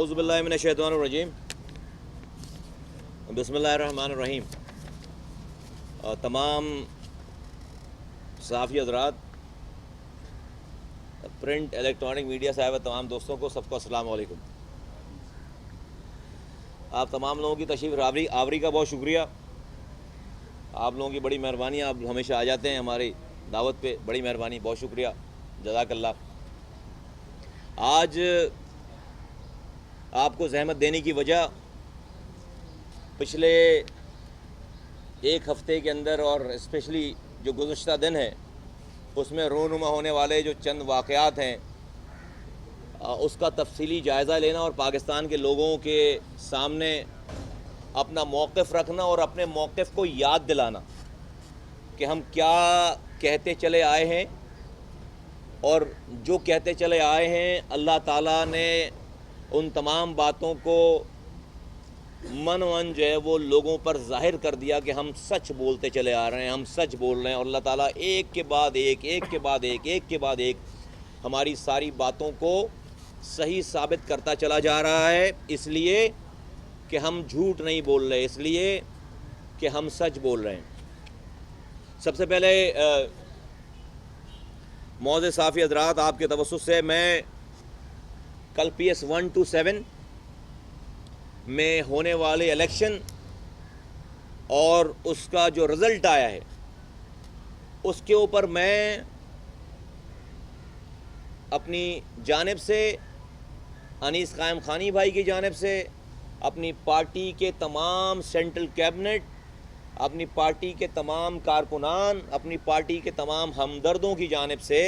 اعوذ باللہ من الشیطان الرجیم بسم اللہ الرحمن الرحیم. تمام صحافی حضرات، پرنٹ الیکٹرانک میڈیا صاحب، تمام دوستوں کو سب کو السلام علیکم. آپ تمام لوگوں کی تشریف آوری کا بہت شکریہ. آپ لوگوں کی بڑی مہربانی، آپ ہمیشہ آ جاتے ہیں ہماری دعوت پہ، بڑی مہربانی، بہت شکریہ، جزاک اللہ. آج آپ کو زحمت دینے کی وجہ پچھلے ایک ہفتے کے اندر اور اسپیشلی جو گزشتہ دن ہے اس میں رونما ہونے والے جو چند واقعات ہیں اس کا تفصیلی جائزہ لینا اور پاکستان کے لوگوں کے سامنے اپنا موقف رکھنا اور اپنے موقف کو یاد دلانا کہ ہم کیا کہتے چلے آئے ہیں، اور جو کہتے چلے آئے ہیں اللہ تعالیٰ نے ان تمام باتوں کو من جو ہے وہ لوگوں پر ظاہر کر دیا کہ ہم سچ بولتے چلے آ رہے ہیں، ہم سچ بول رہے ہیں، اور اللہ تعالیٰ ایک کے بعد ایک ہماری ساری باتوں کو صحیح ثابت کرتا چلا جا رہا ہے، اس لیے کہ ہم جھوٹ نہیں بول رہے، اس لیے کہ ہم سچ بول رہے ہیں. سب سے پہلے معزز صحافی حضرات، آپ کے توسط سے میں کل PS 1 to 7 میں ہونے والے الیکشن اور اس کا جو رزلٹ آیا ہے اس کے اوپر میں اپنی جانب سے، انیس قائم خانی بھائی کی جانب سے، اپنی پارٹی کے تمام سینٹرل کیبنٹ، اپنی پارٹی کے تمام کارکنان، اپنی پارٹی کے تمام ہمدردوں کی جانب سے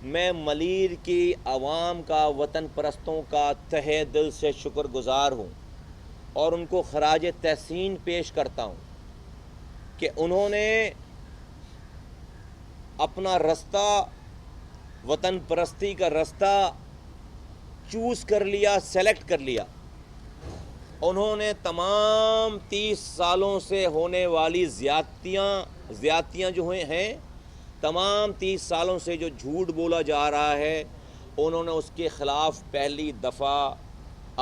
میں ملیر کی عوام کا، وطن پرستوں کا تہہ دل سے شکر گزار ہوں اور ان کو خراج تحسین پیش کرتا ہوں کہ انہوں نے اپنا رستہ، وطن پرستی کا رستہ چوز کر لیا، سلیکٹ کر لیا. انہوں نے تمام 30 سالوں سے ہونے والی زیادتیاں جو ہیں، تمام 30 سالوں سے جو جھوٹ بولا جا رہا ہے، انہوں نے اس کے خلاف پہلی دفعہ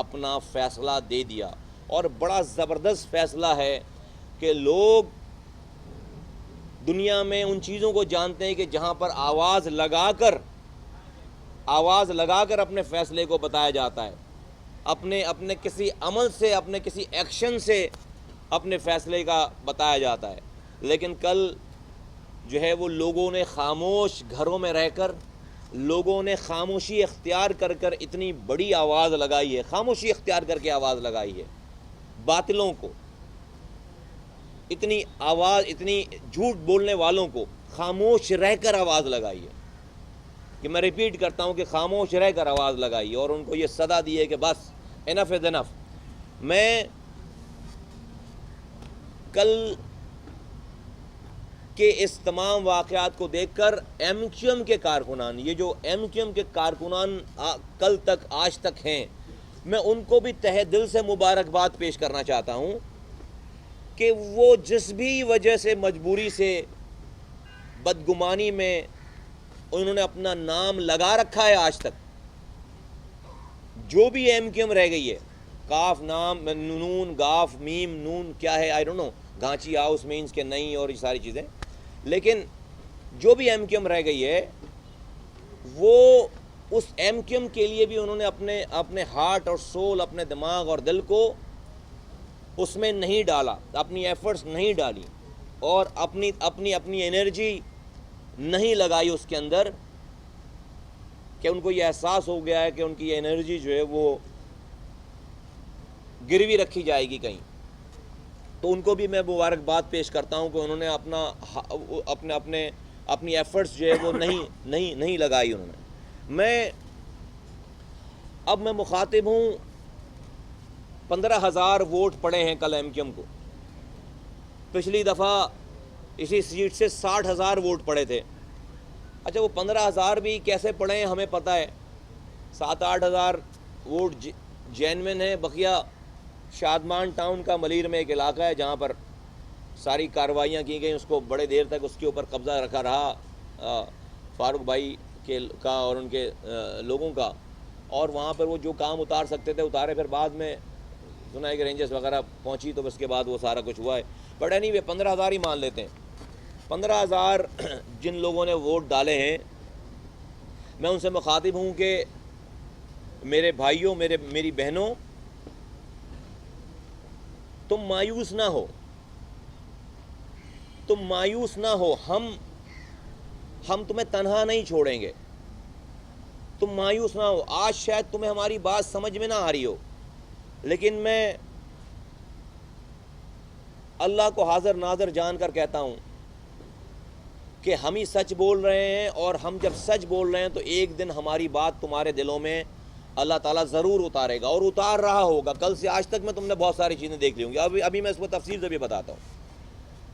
اپنا فیصلہ دے دیا. اور بڑا زبردست فیصلہ ہے کہ لوگ دنیا میں ان چیزوں کو جانتے ہیں کہ جہاں پر آواز لگا کر اپنے فیصلے کو بتایا جاتا ہے، اپنے کسی عمل سے، اپنے کسی ایکشن سے اپنے فیصلے کا بتایا جاتا ہے. لیکن کل جو ہے وہ لوگوں نے خاموش گھروں میں رہ کر، لوگوں نے خاموشی اختیار کر اتنی بڑی آواز لگائی ہے، خاموشی اختیار کر کے آواز لگائی ہے باطلوں کو، اتنی جھوٹ بولنے والوں کو خاموش رہ کر آواز لگائی ہے کہ میں ریپیٹ کرتا ہوں کہ خاموش رہ کر آواز لگائی ہے، اور ان کو یہ صدا دی ہے کہ بس انف از انف. میں کل کہ اس تمام واقعات کو دیکھ کر ایم کیو ایم کے کارکنان، یہ جو ایم کیو ایم کے کارکنان کل تک آج تک ہیں، میں ان کو بھی تہہ دل سے مبارکباد پیش کرنا چاہتا ہوں کہ وہ جس بھی وجہ سے، مجبوری سے، بدگمانی میں انہوں نے اپنا نام لگا رکھا ہے، آج تک جو بھی ایم کیو ایم رہ گئی ہے، کاف نام، نون، گاف، میم، نون کیا ہے I don't know, Ghanchi house means کہ نہیں، اور یہ ساری چیزیں، لیکن جو بھی ایم کیو ایم رہ گئی ہے، وہ اس ایم کیو ایم کے لیے بھی انہوں نے اپنے ہارٹ اور سول، اپنے دماغ اور دل کو اس میں نہیں ڈالا، اپنی ایفرٹس نہیں ڈالی، اور اپنی انرجی نہیں لگائی اس کے اندر، کہ ان کو یہ احساس ہو گیا ہے کہ ان کی یہ انرجی جو ہے وہ گروی رکھی جائے گی کہیں. تو ان کو بھی میں مبارکباد پیش کرتا ہوں کہ انہوں نے اپنی ایفرٹس جو ہے وہ نہیں لگائی انہوں نے. اب میں مخاطب ہوں، 15,000 ووٹ پڑے ہیں کل ایم کیو ایم کو. پچھلی دفعہ اسی سیٹ سے 60,000 ووٹ پڑے تھے. اچھا، وہ 15,000 بھی کیسے پڑے ہیں ہمیں پتہ ہے، 7-8 ہزار ووٹ جینوین ہیں، بقیہ شادمان ٹاؤن کا ملیر میں ایک علاقہ ہے جہاں پر ساری کارروائیاں کی گئیں، اس کو بڑے دیر تک اس کے اوپر قبضہ رکھا رہا فاروق بھائی کا اور ان کے لوگوں کا، اور وہاں پر وہ جو کام اتار سکتے تھے اتارے. پھر بعد میں سنا ہے کہ رینجرز وغیرہ پہنچی تو اس کے بعد وہ سارا کچھ ہوا ہے. بٹ اینی وے 15,000 ہی مان لیتے ہیں. 15,000 جن لوگوں نے ووٹ ڈالے ہیں, میں ان سے مخاطب ہوں کہ میرے بھائیوں, میری بہنوں, تم مایوس نہ ہو, تم مایوس نہ ہو. ہم تمہیں تنہا نہیں چھوڑیں گے, تم مایوس نہ ہو. آج شاید تمہیں ہماری بات سمجھ میں نہ آ رہی ہو, لیکن میں اللہ کو حاضر ناظر جان کر کہتا ہوں کہ ہم ہی سچ بول رہے ہیں, اور ہم جب سچ بول رہے ہیں تو ایک دن ہماری بات تمہارے دلوں میں اللہ تعالیٰ ضرور اتارے گا, اور اتار رہا ہوگا. کل سے آج تک میں تم نے بہت ساری چیزیں دیکھ لی ہوں گی, ابھی میں اس کو تفصیل سے بھی بتاتا ہوں.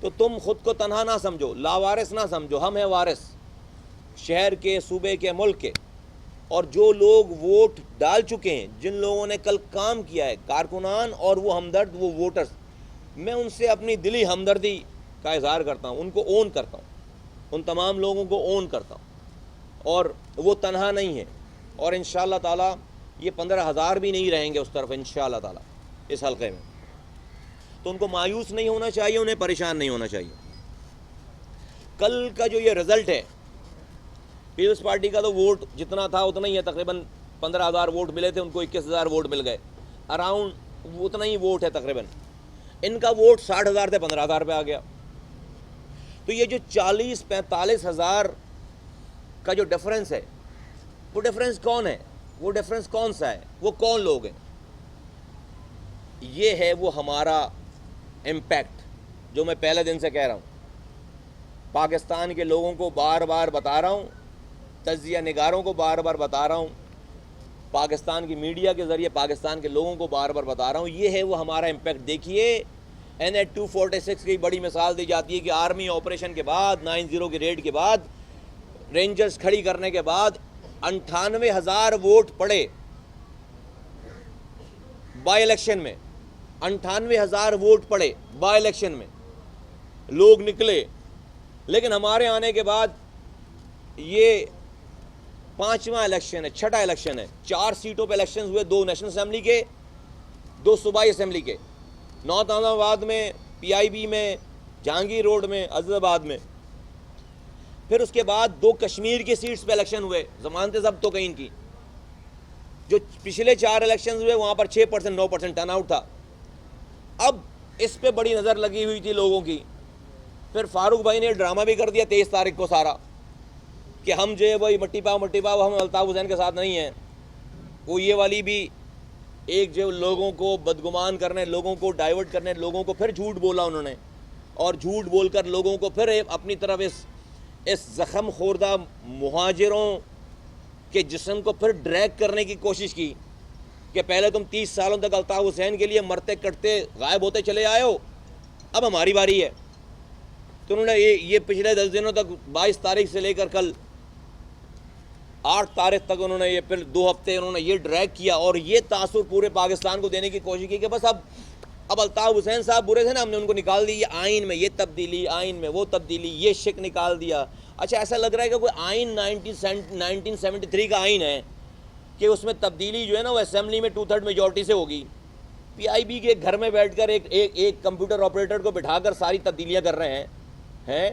تو تم خود کو تنہا نہ سمجھو, لاوارث نہ سمجھو. ہم ہیں وارث شہر کے, صوبے کے, ملک کے. اور جو لوگ ووٹ ڈال چکے ہیں, جن لوگوں نے کل کام کیا ہے, کارکنان اور وہ ہمدرد, وہ ووٹرز, میں ان سے اپنی دلی ہمدردی کا اظہار کرتا ہوں. ان کو اون کرتا ہوں, ان تمام لوگوں کو اون کرتا ہوں. اور وہ تنہا نہیں ہے, اور انشاءاللہ تعالیٰ یہ 15,000 بھی نہیں رہیں گے اس طرف انشاءاللہ تعالیٰ اس حلقے میں. تو ان کو مایوس نہیں ہونا چاہیے, انہیں پریشان نہیں ہونا چاہیے. کل کا جو یہ رزلٹ ہے, پیپلز پارٹی کا تو ووٹ جتنا تھا اتنا ہی ہے, تقریباً 15,000 ووٹ ملے تھے, ان کو 21,000 ووٹ مل گئے, اراؤنڈ اتنا ہی ووٹ ہے تقریباً. ان کا ووٹ 60,000 سے 15,000 پہ آ گیا. تو یہ جو 40-45,000 کا جو ڈفرنس ہے, وہ ڈفرنس کون ہے, وہ ڈفرنس کون سا ہے, وہ کون لوگ ہیں؟ یہ ہے وہ ہمارا امپیکٹ جو میں پہلے دن سے کہہ رہا ہوں. پاکستان کے لوگوں کو بار بار بتا رہا ہوں, تجزیہ نگاروں کو بار بار بتا رہا ہوں, پاکستان کی میڈیا کے ذریعے پاکستان کے لوگوں کو بار بار بتا رہا ہوں. یہ ہے وہ ہمارا امپیکٹ. دیکھیے NH-246 کی بڑی مثال دی جاتی ہے کہ آرمی آپریشن کے بعد, 9/0 کی ریڈ کے بعد, رینجرز کھڑی کرنے کے بعد 98,000 ووٹ پڑے بائی الیکشن میں. 98,000 ووٹ پڑے بائی الیکشن میں, لوگ نکلے. لیکن ہمارے آنے کے بعد یہ 5واں الیکشن ہے, 6واں الیکشن ہے. 4 سیٹوں پہ الیکشن ہوئے, 2 نیشنل اسمبلی کے, 2 صوبائی اسمبلی کے, نارتھ احمد آباد میں, PIB میں, جہانگیر روڈ میں, عزیز آباد میں. پھر اس کے بعد 2 کشمیر کی سیٹس پہ الیکشن ہوئے, ضمانت ضبط ہو گئی ان کی. جو پچھلے 4 الیکشن ہوئے وہاں پر 6% 9% ٹرن آؤٹ تھا. اب اس پہ بڑی نظر لگی ہوئی تھی لوگوں کی. پھر فاروق بھائی نے ڈرامہ بھی کر دیا 23 تاریخ کو سارا, کہ ہم جو ہے وہی مٹی پاؤ, ہم الطاف حسین کے ساتھ نہیں ہیں. وہ یہ والی بھی ایک جو لوگوں کو بدگمان کرنے, لوگوں کو ڈائیورٹ کرنے, لوگوں کو پھر جھوٹ بولا انہوں نے, اور جھوٹ بول کر لوگوں کو پھر اپنی طرف اس زخم خوردہ مہاجروں کے جسم کو پھر ڈریگ کرنے کی کوشش کی کہ پہلے تم 30 سالوں تک الطاف حسین کے لیے مرتے کٹتے غائب ہوتے چلے آئے ہو, اب ہماری باری ہے. تو انہوں نے یہ پچھلے 10 دنوں تک 22 تاریخ سے لے کر کل 8 تاریخ تک انہوں نے یہ پھر 2 ہفتے انہوں نے یہ ڈریگ کیا, اور یہ تاثر پورے پاکستان کو دینے کی کوشش کی کہ بس اب الطاف حسین صاحب برے تھے نا, ہم نے ان کو نکال دی. یہ آئین میں یہ تبدیلی, آئین میں وہ تبدیلی, یہ شک نکال دیا. اچھا ایسا لگ رہا ہے کہ کوئی آئین 1973 کا آئین ہے کہ اس میں تبدیلی جو ہے نا وہ اسمبلی میں 2/3 میجورٹی سے ہوگی. PIB کے گھر میں بیٹھ کر ایک کمپیوٹر آپریٹر کو بٹھا کر ساری تبدیلیاں کر رہے ہیں,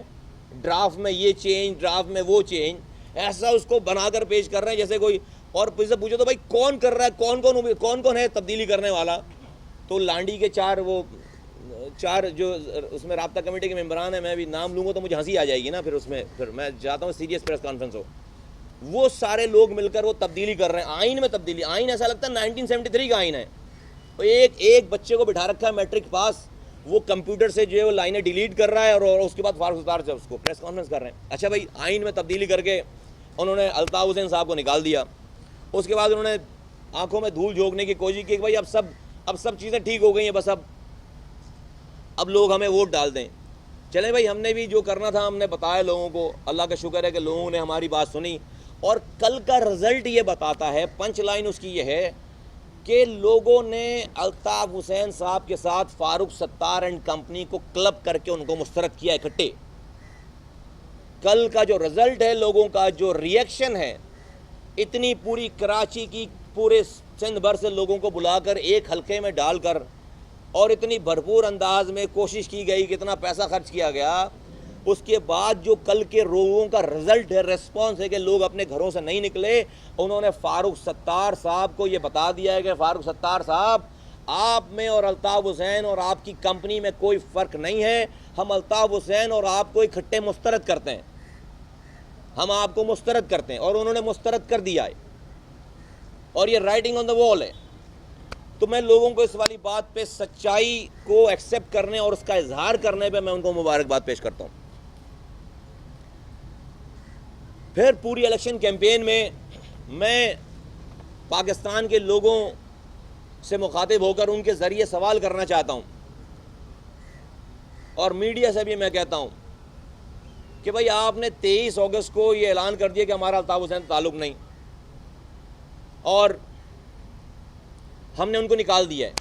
ڈرافٹ میں یہ چینج, ڈرافٹ میں وہ چینج, ایسا اس کو بنا کر پیش کر رہے ہیں جیسے کوئی. اور سے پوچھو تو بھائی کون کر رہا ہے, کون ہے تبدیلی کرنے والا؟ تو لانڈی کے 4 جو اس میں رابطہ کمیٹی کے ممبران ہیں, میں بھی نام لوں گا تو مجھے ہنسی آ جائے گی نا. پھر میں چاہتا ہوں سیریس پریس کانفرنس ہو. وہ سارے لوگ مل کر وہ تبدیلی کر رہے ہیں, آئین میں تبدیلی. آئین ایسا لگتا ہے 1973 کا آئین ہے. ایک بچے کو بٹھا رکھا ہے میٹرک پاس, وہ کمپیوٹر سے جو ہے وہ لائنیں ڈیلیٹ کر رہا ہے, اور اس کے بعد فاروق ستار سے اس کو پریس کانفرنس کر رہے ہیں. اچھا بھائی, آئین میں تبدیلی کر کے انہوں نے الطاف حسین صاحب کو نکال دیا. اس کے بعد انہوں نے آنکھوں میں دھول جھونکنے کی کوشش کی کہ بھائی اب سب چیزیں ٹھیک ہو گئی ہیں, بس اب لوگ ہمیں ووٹ ڈال دیں. چلیں بھائی, ہم نے بھی جو کرنا تھا ہم نے بتایا لوگوں کو. اللہ کا شکر ہے کہ لوگوں نے ہماری بات سنی, اور کل کا رزلٹ یہ بتاتا ہے, پنچ لائن اس کی یہ ہے کہ لوگوں نے الطاف حسین صاحب کے ساتھ فاروق ستار اینڈ کمپنی کو کلب کر کے ان کو مسترد کیا اکٹھے. کل کا جو رزلٹ ہے, لوگوں کا جو ریئیکشن ہے, اتنی پوری کراچی کی پورے سندھ بھر سے لوگوں کو بلا کر ایک حلقے میں ڈال کر اور اتنی بھرپور انداز میں کوشش کی گئی، کتنا پیسہ خرچ کیا گیا، اس کے بعد جو کل کے لوگوں کا رزلٹ ہے، ریسپانس ہے کہ لوگ اپنے گھروں سے نہیں نکلے، انہوں نے فاروق ستار صاحب کو یہ بتا دیا ہے کہ فاروق ستار صاحب، آپ میں اور الطاف حسین اور آپ کی کمپنی میں کوئی فرق نہیں ہے، ہم الطاف حسین اور آپ کو اکٹھے مسترد کرتے ہیں، ہم آپ کو مسترد کرتے ہیں، اور انہوں نے مسترد کر دیا ہے، اور یہ رائٹنگ آن دا وال ہے۔ تو میں لوگوں کو اس والی بات پہ سچائی کو ایکسیپٹ کرنے اور اس کا اظہار کرنے پہ میں ان کو مبارکباد پیش کرتا ہوں۔ پھر پوری الیکشن کیمپین میں پاکستان کے لوگوں سے مخاطب ہو کر ان کے ذریعے سوال کرنا چاہتا ہوں، اور میڈیا سے بھی میں کہتا ہوں کہ بھائی آپ نے 23 اگست کو یہ اعلان کر دیا کہ ہمارا الطاف حسین تعلق نہیں، اور ہم نے ان کو نکال دیا ہے،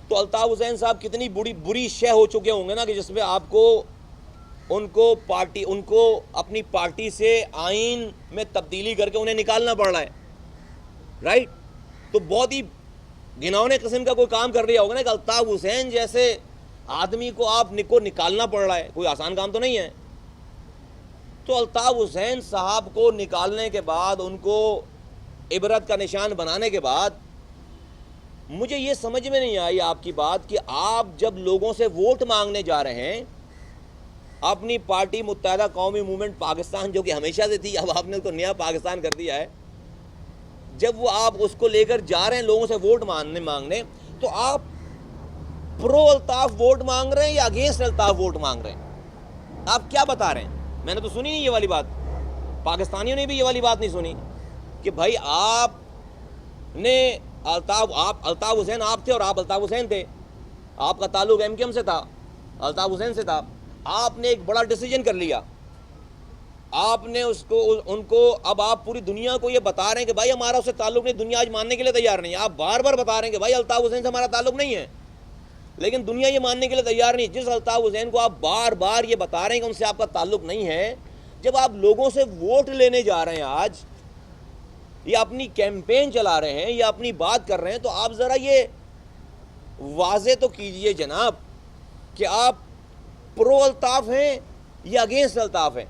تو الطاف حسین صاحب کتنی بری شے ہو چکے ہوں گے نا کہ جس میں آپ کو ان کو اپنی پارٹی سے آئین میں تبدیلی کر کے انہیں نکالنا پڑ رہا ہے، رائٹ؟ تو بہت ہی گھناؤنے قسم کا کوئی کام کر رہا ہوگا نا کہ الطاف حسین جیسے آدمی کو آپ کو نکالنا پڑ رہا ہے، کوئی آسان کام تو نہیں ہے۔ تو الطاف حسین صاحب کو نکالنے کے بعد، ان کو عبرت کا نشان بنانے کے بعد، مجھے یہ سمجھ میں نہیں آئی آپ کی بات کہ آپ جب لوگوں سے ووٹ مانگنے جا رہے ہیں، اپنی پارٹی متحدہ قومی موومنٹ پاکستان جو کہ ہمیشہ سے تھی، اب آپ نے اس کو نیا پاکستان کر دیا ہے، جب وہ آپ اس کو لے کر جا رہے ہیں لوگوں سے ووٹ مانگنے، تو آپ پرو الطاف ووٹ مانگ رہے ہیں یا اگینسٹ الطاف ووٹ مانگ رہے ہیں؟ آپ کیا بتا رہے ہیں؟ میں نے تو سنی نہیں یہ والی بات، پاکستانیوں نے بھی یہ والی بات نہیں سنی کہ بھائی آپ نے الطاف حسین آپ تھے اور آپ الطاف حسین تھے، آپ کا تعلق ایم کیو ایم سے تھا، الطاف حسین سے تھا، آپ نے ایک بڑا ڈیسیجن کر لیا، آپ نے ان کو اب آپ پوری دنیا کو یہ بتا رہے ہیں کہ بھائی ہمارا اس سے تعلق نہیں، دنیا آج ماننے کے لیے تیار نہیں ہے، آپ بار بار بتا رہے ہیں کہ بھائی الطاف حسین سے ہمارا تعلق نہیں ہے، لیکن دنیا یہ ماننے کے لیے تیار نہیں۔ جس الطاف حسین کو آپ بار بار یہ بتا رہے ہیں کہ ان سے آپ کا تعلق نہیں ہے، جب آپ لوگوں سے ووٹ لینے جا رہے ہیں آج، یا اپنی کیمپین چلا رہے ہیں یا اپنی بات کر رہے ہیں، تو آپ ذرا یہ واضح تو کیجئے جناب کہ آپ پرو الطاف ہیں یا اگینسٹ الطاف ہیں۔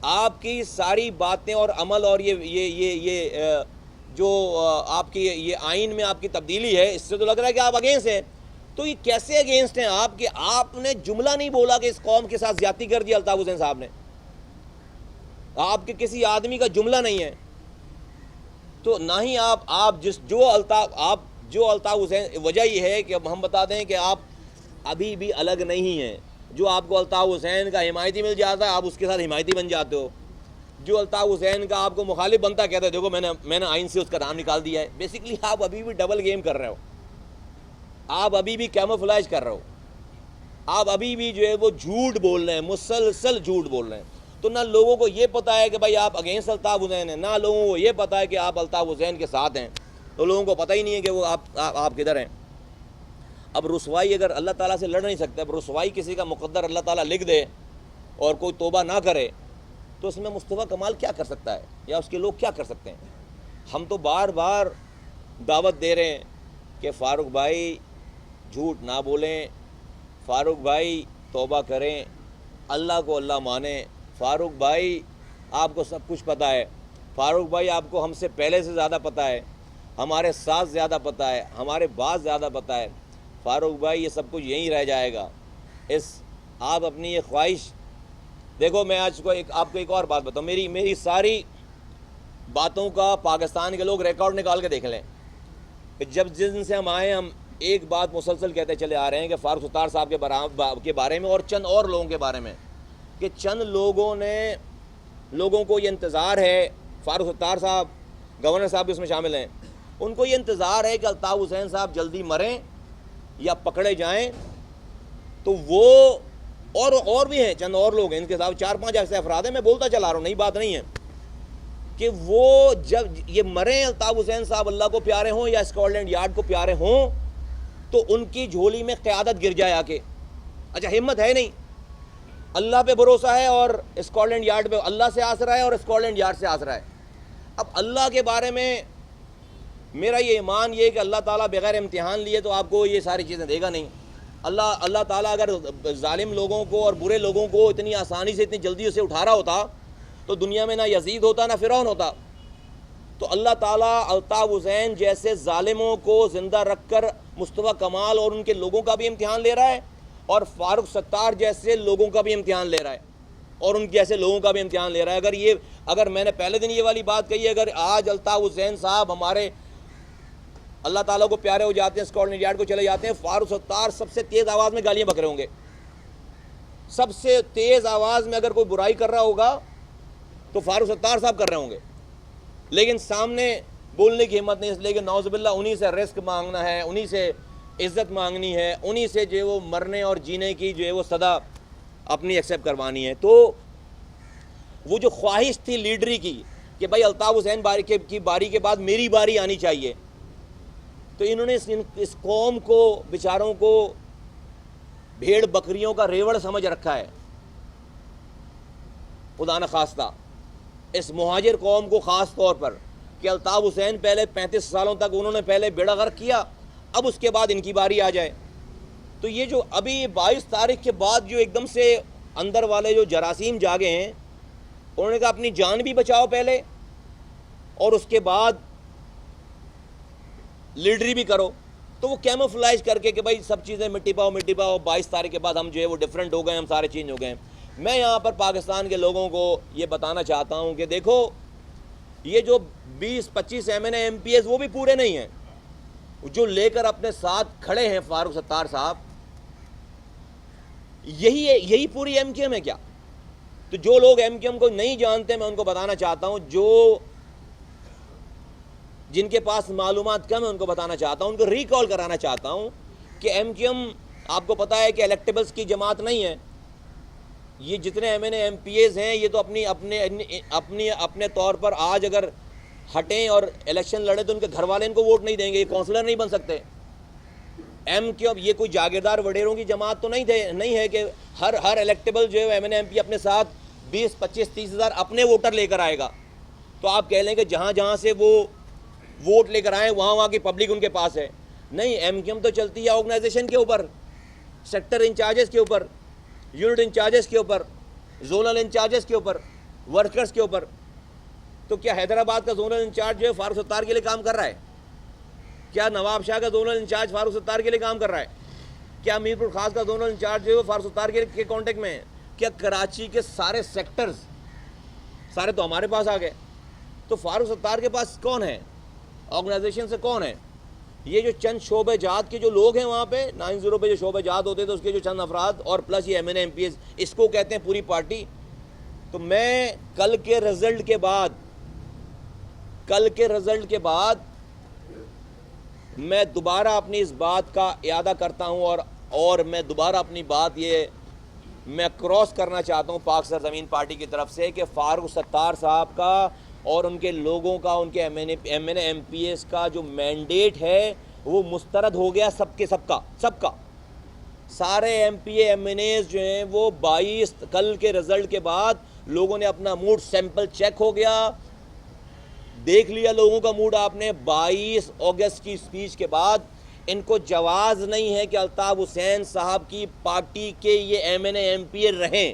آپ کی ساری باتیں اور عمل اور یہ جو آپ کی یہ آئین میں آپ کی تبدیلی ہے، اس سے تو لگ رہا ہے کہ آپ اگینسٹ ہیں۔ تو یہ کیسے اگینسٹ ہیں آپ کہ آپ نے جملہ نہیں بولا کہ اس قوم کے ساتھ زیادتی کر دی الطاف حسین صاحب نے، آپ کے کسی آدمی کا جملہ نہیں ہے، تو نہ ہی جو الطاف حسین، وجہ یہ ہے کہ اب ہم بتا دیں کہ آپ ابھی بھی الگ نہیں ہیں۔ جو آپ کو الطاف حسین کا حمایتی مل جاتا ہے، آپ اس کے ساتھ حمایتی بن جاتے ہو، جو الطاف حسین کا آپ کو مخالف بنتا ہے، کہتے ہیں دیکھو میں نے آئین سے اس کا نام نکال دیا ہے۔ بیسیکلی آپ ابھی بھی ڈبل گیم کر رہے ہو، آپ ابھی بھی کیموفلیج کر رہے ہو، آپ ابھی بھی جو ہے وہ جھوٹ بول رہے ہیں، مسلسل جھوٹ بول رہے ہیں۔ تو نہ لوگوں کو یہ پتہ ہے کہ بھائی آپ اگینسٹ الطاف حسین ہیں، نہ لوگوں کو یہ پتہ ہے کہ آپ الطاف حسین کے ساتھ ہیں، تو لوگوں کو پتہ ہی نہیں ہے کہ وہ آپ کدھر ہیں۔ اب رسوائی اگر اللہ تعالیٰ سے لڑ نہیں سکتے، اب رسوائی کسی کا مقدر اللہ تعالیٰ لکھ دے اور کوئی توبہ نہ کرے، تو اس میں مصطفیٰ کمال کیا کر سکتا ہے یا اس کے لوگ کیا کر سکتے ہیں؟ ہم تو بار بار دعوت دے رہے ہیں کہ فاروق بھائی جھوٹ نہ بولیں، فاروق بھائی توبہ کریں، اللہ کو اللہ مانیں، فاروق بھائی آپ کو سب کچھ پتہ ہے، فاروق بھائی آپ کو ہم سے پہلے سے زیادہ پتہ ہے، ہمارے ساتھ زیادہ پتہ ہے، ہمارے بعد زیادہ پتہ ہے، فاروق بھائی یہ سب کچھ یہیں رہ جائے گا۔ آپ اپنی یہ خواہش دیکھو، میں آج کو آپ کو ایک اور بات بتاؤں، میری ساری باتوں کا پاکستان کے لوگ ریکارڈ نکال کے دیکھ لیں کہ جس دن سے ہم آئے، ہم ایک بات مسلسل کہتے چلے آ رہے ہیں کہ فاروق ستار صاحب کے بارے میں اور چند اور لوگوں کے بارے میں، کہ چند لوگوں کو یہ انتظار ہے، فاروق ستار صاحب، گورنر صاحب بھی اس میں شامل ہیں، ان کو یہ انتظار ہے کہ الطاف حسین صاحب جلدی مریں یا پکڑے جائیں، تو وہ اور بھی ہیں، چند اور لوگ ہیں، ان کے ساتھ 4-5 ایسے افراد ہیں، میں بولتا چلا رہا ہوں، نئی بات نہیں ہے، کہ وہ جب یہ مریں الطاف حسین صاحب اللہ کو پیارے ہوں یا اسکاٹ لینڈ یارڈ کو پیارے ہوں، تو ان کی جھولی میں قیادت گر جائے آ کے۔ اچھا ہمت ہے نہیں، اللہ پہ بھروسہ ہے اور اسکاٹ لینڈ یارڈ پہ، اللہ سے آسرا ہے اور اسکاٹ لینڈ یارڈ سے آسرا ہے۔ اب اللہ کے بارے میں میرا یہ ایمان یہ ہے کہ اللہ تعالیٰ بغیر امتحان لیے تو آپ کو یہ ساری چیزیں دے گا نہیں. اللہ تعالیٰ اگر ظالم لوگوں کو اور برے لوگوں کو اتنی آسانی سے اتنی جلدی سے اٹھا رہا ہوتا تو دنیا میں نہ یزید ہوتا نہ فرعون ہوتا. تو اللہ تعالیٰ الطاف حسین جیسے ظالموں کو زندہ رکھ کر مصطفیٰ کمال اور ان کے لوگوں کا بھی امتحان لے رہا ہے, اور فاروق ستار جیسے لوگوں کا بھی امتحان لے رہا ہے, اور ان جیسے لوگوں کا بھی امتحان لے رہا ہے. اگر میں نے پہلے دن یہ والی بات کہی ہے, اگر آج الطاف حسین صاحب ہمارے اللہ تعالیٰ کو پیارے ہو جاتے ہیں, اسکاٹلینڈ یارڈ کو چلے جاتے ہیں, فاروق ستار سب سے تیز آواز میں گالیاں بک رہے ہوں گے. سب سے تیز آواز میں اگر کوئی برائی کر رہا ہوگا تو فاروق ستار صاحب کر رہے ہوں گے, لیکن سامنے بولنے کی ہمت نہیں, اس لیے کہ نعوذ باللہ انہی سے رزق مانگنا ہے, انہی سے عزت مانگنی ہے, انہی سے جو ہے وہ مرنے اور جینے کی جو ہے وہ صدا اپنی ایکسیپٹ کروانی ہے. تو وہ جو خواہش تھی لیڈری کی کہ بھائی الطاف حسین کی باری کے بعد میری باری آنی چاہیے, تو انہوں نے اس قوم کو بیچاروں کو بھیڑ بکریوں کا ریوڑ سمجھ رکھا ہے. خدا نخواستہ اس مہاجر قوم کو خاص طور پر کہ الطاف حسین پہلے 35 سالوں تک انہوں نے پہلے بیڑا غرق کیا, اب اس کے بعد ان کی باری آ جائے. تو یہ جو ابھی 22 تاریخ کے بعد جو ایک دم سے اندر والے جو جراثیم جاگے ہیں, انہوں نے کہا اپنی جان بھی بچاؤ پہلے اور اس کے بعد لیڈری بھی کرو. تو وہ کیموفلائز کر کے کہ بھائی سب چیزیں مٹی پاؤ 22 تاریخ کے بعد ہم جو ہے وہ ڈیفرنٹ ہو گئے, ہم سارے چینج ہو گئے ہیں. میں یہاں پر پاکستان کے لوگوں کو یہ بتانا چاہتا ہوں کہ دیکھو یہ جو 20-25 M N A M P As وہ بھی پورے نہیں ہیں جو لے کر اپنے ساتھ کھڑے ہیں فاروق ستار صاحب, یہی پوری ایم کیو ایم ہے کیا؟ تو جو لوگ ایم کیو ایم کو نہیں جانتے میں ان کو بتانا چاہتا ہوں, جن کے پاس معلومات کم ہے ان کو بتانا چاہتا ہوں, ان کو ریکال کرانا چاہتا ہوں کہ ایم کیو ایم آپ کو پتا ہے کہ الیکٹیبلز کی جماعت نہیں ہے. یہ جتنے M N A M P As ہیں یہ تو اپنے طور پر آج اگر ہٹیں اور الیکشن لڑے تو ان کے گھر والے ان کو ووٹ نہیں دیں گے, یہ کونسلر نہیں بن سکتے. ایم کیو ایم یہ کوئی جاگیردار وڈیروں کی جماعت تو نہیں ہے کہ ہر الیکٹیبل جو ہے M N A M P اپنے ساتھ 20-25-30 ہزار اپنے ووٹر لے کر آئے گا. تو آپ کہہ لیں کہ جہاں سے وہ ووٹ لے کر آئیں وہاں کی پبلک ان کے پاس ہے. نہیں, ایم کیو ایم تو چلتی ہے آرگنائزیشن کے اوپر, سیکٹر انچارجز کے اوپر, یونٹ انچارجز کے اوپر, زونل انچارجز کے اوپر, ورکرز کے اوپر. تو کیا حیدرآباد کا زونل انچارج جو ہے فاروق ستار کے لیے کام کر رہا ہے؟ کیا نواب شاہ کا زونل انچارج فاروق ستار کے لیے کام کر رہا ہے؟ کیا میر پور خاص کا زونل انچارج جو ہے وہ فاروق ستار کے کانٹیکٹ میں ہے؟ کیا کراچی کے سارے سیکٹرز سارے تو ہمارے پاس آ گئے؟ تو فاروق ستار کے پاس کون ہے؟ آرگنائزیشن سے کون ہے؟ یہ جو چند شعبہ جات کے جو لوگ ہیں وہاں پہ 90 پہ جو شعبہ جات ہوتے تھے اس کے جو چند افراد اور پلس یہ M N A M P S, اس کو کہتے ہیں پوری پارٹی. تو میں کل کے رزلٹ کے بعد میں دوبارہ اپنی اس بات کا اعادہ کرتا ہوں اور میں دوبارہ اپنی بات یہ میں کراس کرنا چاہتا ہوں پاک سرزمین پارٹی کی طرف سے کہ فاروق ستار صاحب کا اور ان کے لوگوں کا, ان کے M N A M P S کا جو مینڈیٹ ہے وہ مسترد ہو گیا سب کا. سارے M P A M N As جو ہیں وہ 22 کل کے رزلٹ کے بعد لوگوں نے اپنا موڈ سیمپل چیک ہو گیا, دیکھ لیا لوگوں کا موڈ آپ نے. 22 اگست کی اسپیچ کے بعد ان کو جواز نہیں ہے کہ الطاف حسین صاحب کی پارٹی کے یہ M N A M P A رہیں.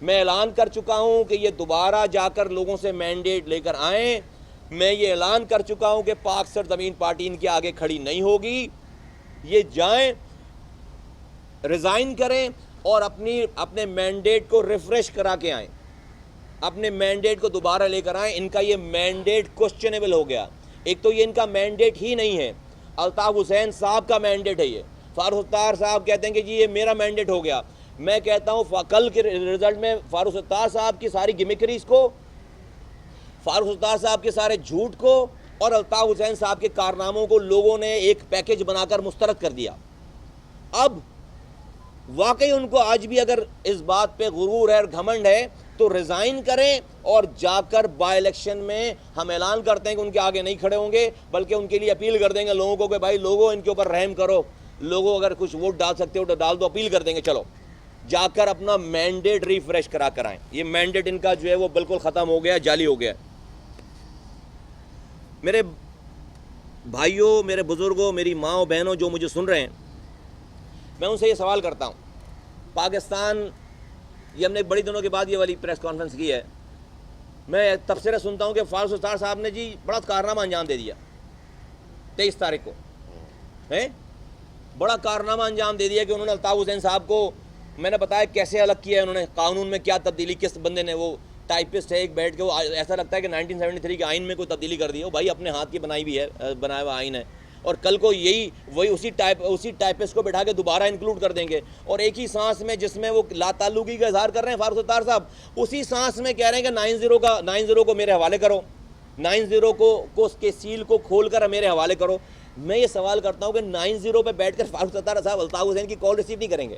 میں اعلان کر چکا ہوں کہ یہ دوبارہ جا کر لوگوں سے مینڈیٹ لے کر آئیں. میں یہ اعلان کر چکا ہوں کہ پاک سرزمین پارٹی ان کے آگے کھڑی نہیں ہوگی. یہ جائیں, ریزائن کریں اور اپنے مینڈیٹ کو ریفریش کرا کے آئیں, اپنے مینڈیٹ کو دوبارہ لے کر آئیں. ان کا یہ مینڈیٹ کوسچنیبل ہو گیا. ایک تو یہ ان کا مینڈیٹ ہی نہیں ہے, الطاف حسین صاحب کا مینڈیٹ ہے. یہ فاروق ستار صاحب کہتے ہیں کہ جی یہ میرا مینڈیٹ ہو گیا. میں کہتا ہوں کل کے رزلٹ میں فاروق ستار صاحب کی ساری گمکریز کو, فاروق ستار صاحب کے سارے جھوٹ کو اور الطاف حسین صاحب کے کارناموں کو لوگوں نے ایک پیکج بنا کر مسترد کر دیا. اب واقعی ان کو آج بھی اگر اس بات پہ غرور ہے اور گھمنڈ ہے تو ریزائن کریں اور جا کر بائی الیکشن میں ہم اعلان کرتے ہیں کہ ان کے آگے نہیں کھڑے ہوں گے, بلکہ ان کے لیے اپیل کر دیں گے لوگوں کو کہ بھائی لوگوں ان کے اوپر رحم کرو, لوگوں اگر کچھ ووٹ ڈال سکتے ہو تو ڈال دو. اپیل کر دیں گے چلو جا کر اپنا مینڈیٹ ریفریش کرا کر آئیں. یہ مینڈیٹ ان کا جو ہے وہ بالکل ختم ہو گیا, جعلی ہو گیا. میرے بھائیوں، میرے بزرگوں، میری ماں و بہنوں جو مجھے سن رہے ہیں، میں ان سے یہ سوال کرتا ہوں، پاکستان، یہ ہم نے بڑی دنوں کے بعد یہ والی پریس کانفرنس کی ہے، میں تبصرہ سنتا ہوں کہ فاروق ستار صاحب نے جی بڑا کارنامہ انجام دے دیا 23 تاریخ کو، بڑا کارنامہ انجام دے دیا کہ انہوں نے الطاف حسین صاحب کو، میں نے بتایا کیسے الگ کیا ہے انہوں نے، قانون میں کیا تبدیلی، کس بندے نے، وہ ٹائپسٹ ہے ایک بیٹھ کے، وہ ایسا لگتا ہے کہ 1973 کے آئین میں کوئی تبدیلی کر دی ہے، وہ بھائی اپنے ہاتھ کی بنائی بھی ہے، بنایا ہوا آئین ہے، اور کل کو وہی اسی ٹائپسٹ کو بٹھا کے دوبارہ انکلوڈ کر دیں گے، اور ایک ہی سانس میں جس میں وہ لا تعلقی کا اظہار کر رہے ہیں فاروق ستار صاحب، اسی سانس میں کہہ رہے ہیں کہ 90 کو میرے حوالے کرو، 90 کو اس کے سیل کو کھول کر میرے حوالے کرو۔ میں یہ سوال کرتا ہوں کہ 90 پہ بیٹھ کر فاروق ستار صاحب الطاف حسین کی کال ریسیو نہیں کریں گے؟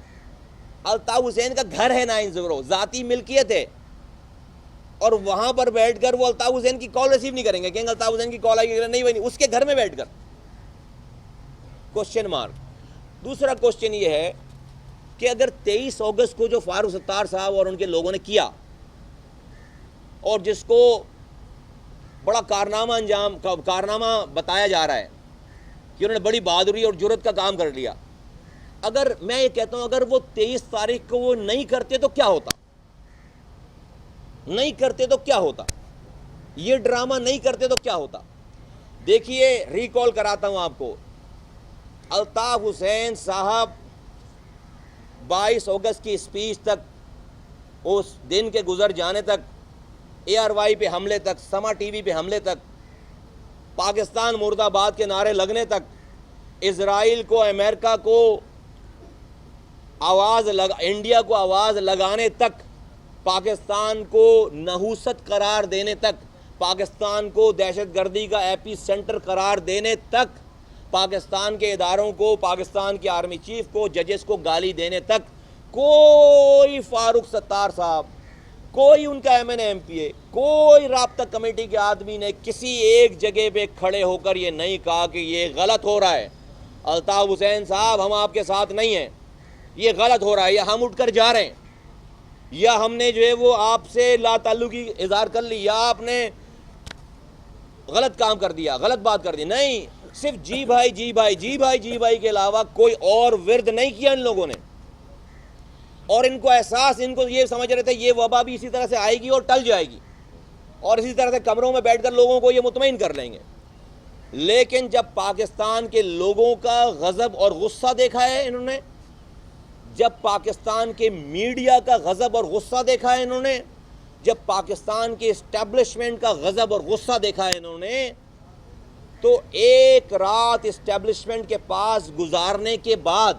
الطاف حسین کا گھر ہے 90، ذاتی ملکیت ہے، اور وہاں پر بیٹھ کر وہ الطاف حسین کی کال ریسیو نہیں کریں گے، کہیں الطاف حسین کی کال آئی نہیں بھائی، اس کے گھر میں بیٹھ کر کوشچن مارک۔ دوسرا کوشچن یہ ہے کہ اگر 23 اگست کو جو فاروق ستار صاحب اور ان کے لوگوں نے کیا، اور جس کو بڑا کارنامہ بتایا جا رہا ہے کہ انہوں نے بڑی بہادری اور جرأت کا کام کر لیا، اگر میں یہ کہتا ہوں اگر وہ 23 تاریخ کو وہ نہیں کرتے تو کیا ہوتا؟ نہیں کرتے تو کیا ہوتا؟ یہ ڈرامہ نہیں کرتے تو کیا ہوتا؟ دیکھیے، ریکال کراتا ہوں آپ کو، الطاف حسین صاحب 22 اگست کی اسپیچ تک، اس دن کے گزر جانے تک، ARY پہ حملے تک، سما ٹی وی پہ حملے تک، پاکستان مرد آباد کے نعرے لگنے تک، اسرائیل کو، امریکہ کو انڈیا کو آواز لگانے تک، پاکستان کو نحوست قرار دینے تک، پاکستان کو دہشت گردی کا ایپی سینٹر قرار دینے تک، پاکستان کے اداروں کو، پاکستان کے آرمی چیف کو، ججز کو گالی دینے تک، کوئی فاروق ستار صاحب، کوئی ان کا MNA کوئی رابطہ کمیٹی کے آدمی نے کسی ایک جگہ پہ کھڑے ہو کر یہ نہیں کہا کہ یہ غلط ہو رہا ہے، الطاف حسین صاحب ہم آپ کے ساتھ نہیں ہیں، یہ غلط ہو رہا ہے، یا ہم اٹھ کر جا رہے ہیں، یا ہم نے جو ہے وہ آپ سے لا تعلقی اظہار کر لی، یا آپ نے غلط کام کر دیا، غلط بات کر دی، نہیں، صرف جی بھائی جی بھائی جی بھائی جی بھائی کے علاوہ کوئی اور ورد نہیں کیا ان لوگوں نے، اور ان کو احساس، ان کو یہ سمجھ رہے تھے یہ وبا بھی اسی طرح سے آئے گی اور ٹل جائے گی، اور اسی طرح سے کمروں میں بیٹھ کر لوگوں کو یہ مطمئن کر لیں گے، لیکن جب پاکستان کے لوگوں کا غضب اور غصہ دیکھا ہے انہوں نے، جب پاکستان کے میڈیا کا غضب اور غصہ دیکھا ہے انہوں نے، جب پاکستان کے اسٹیبلشمنٹ کا غضب اور غصہ دیکھا ہے انہوں نے، تو ایک رات اسٹیبلشمنٹ کے پاس گزارنے کے بعد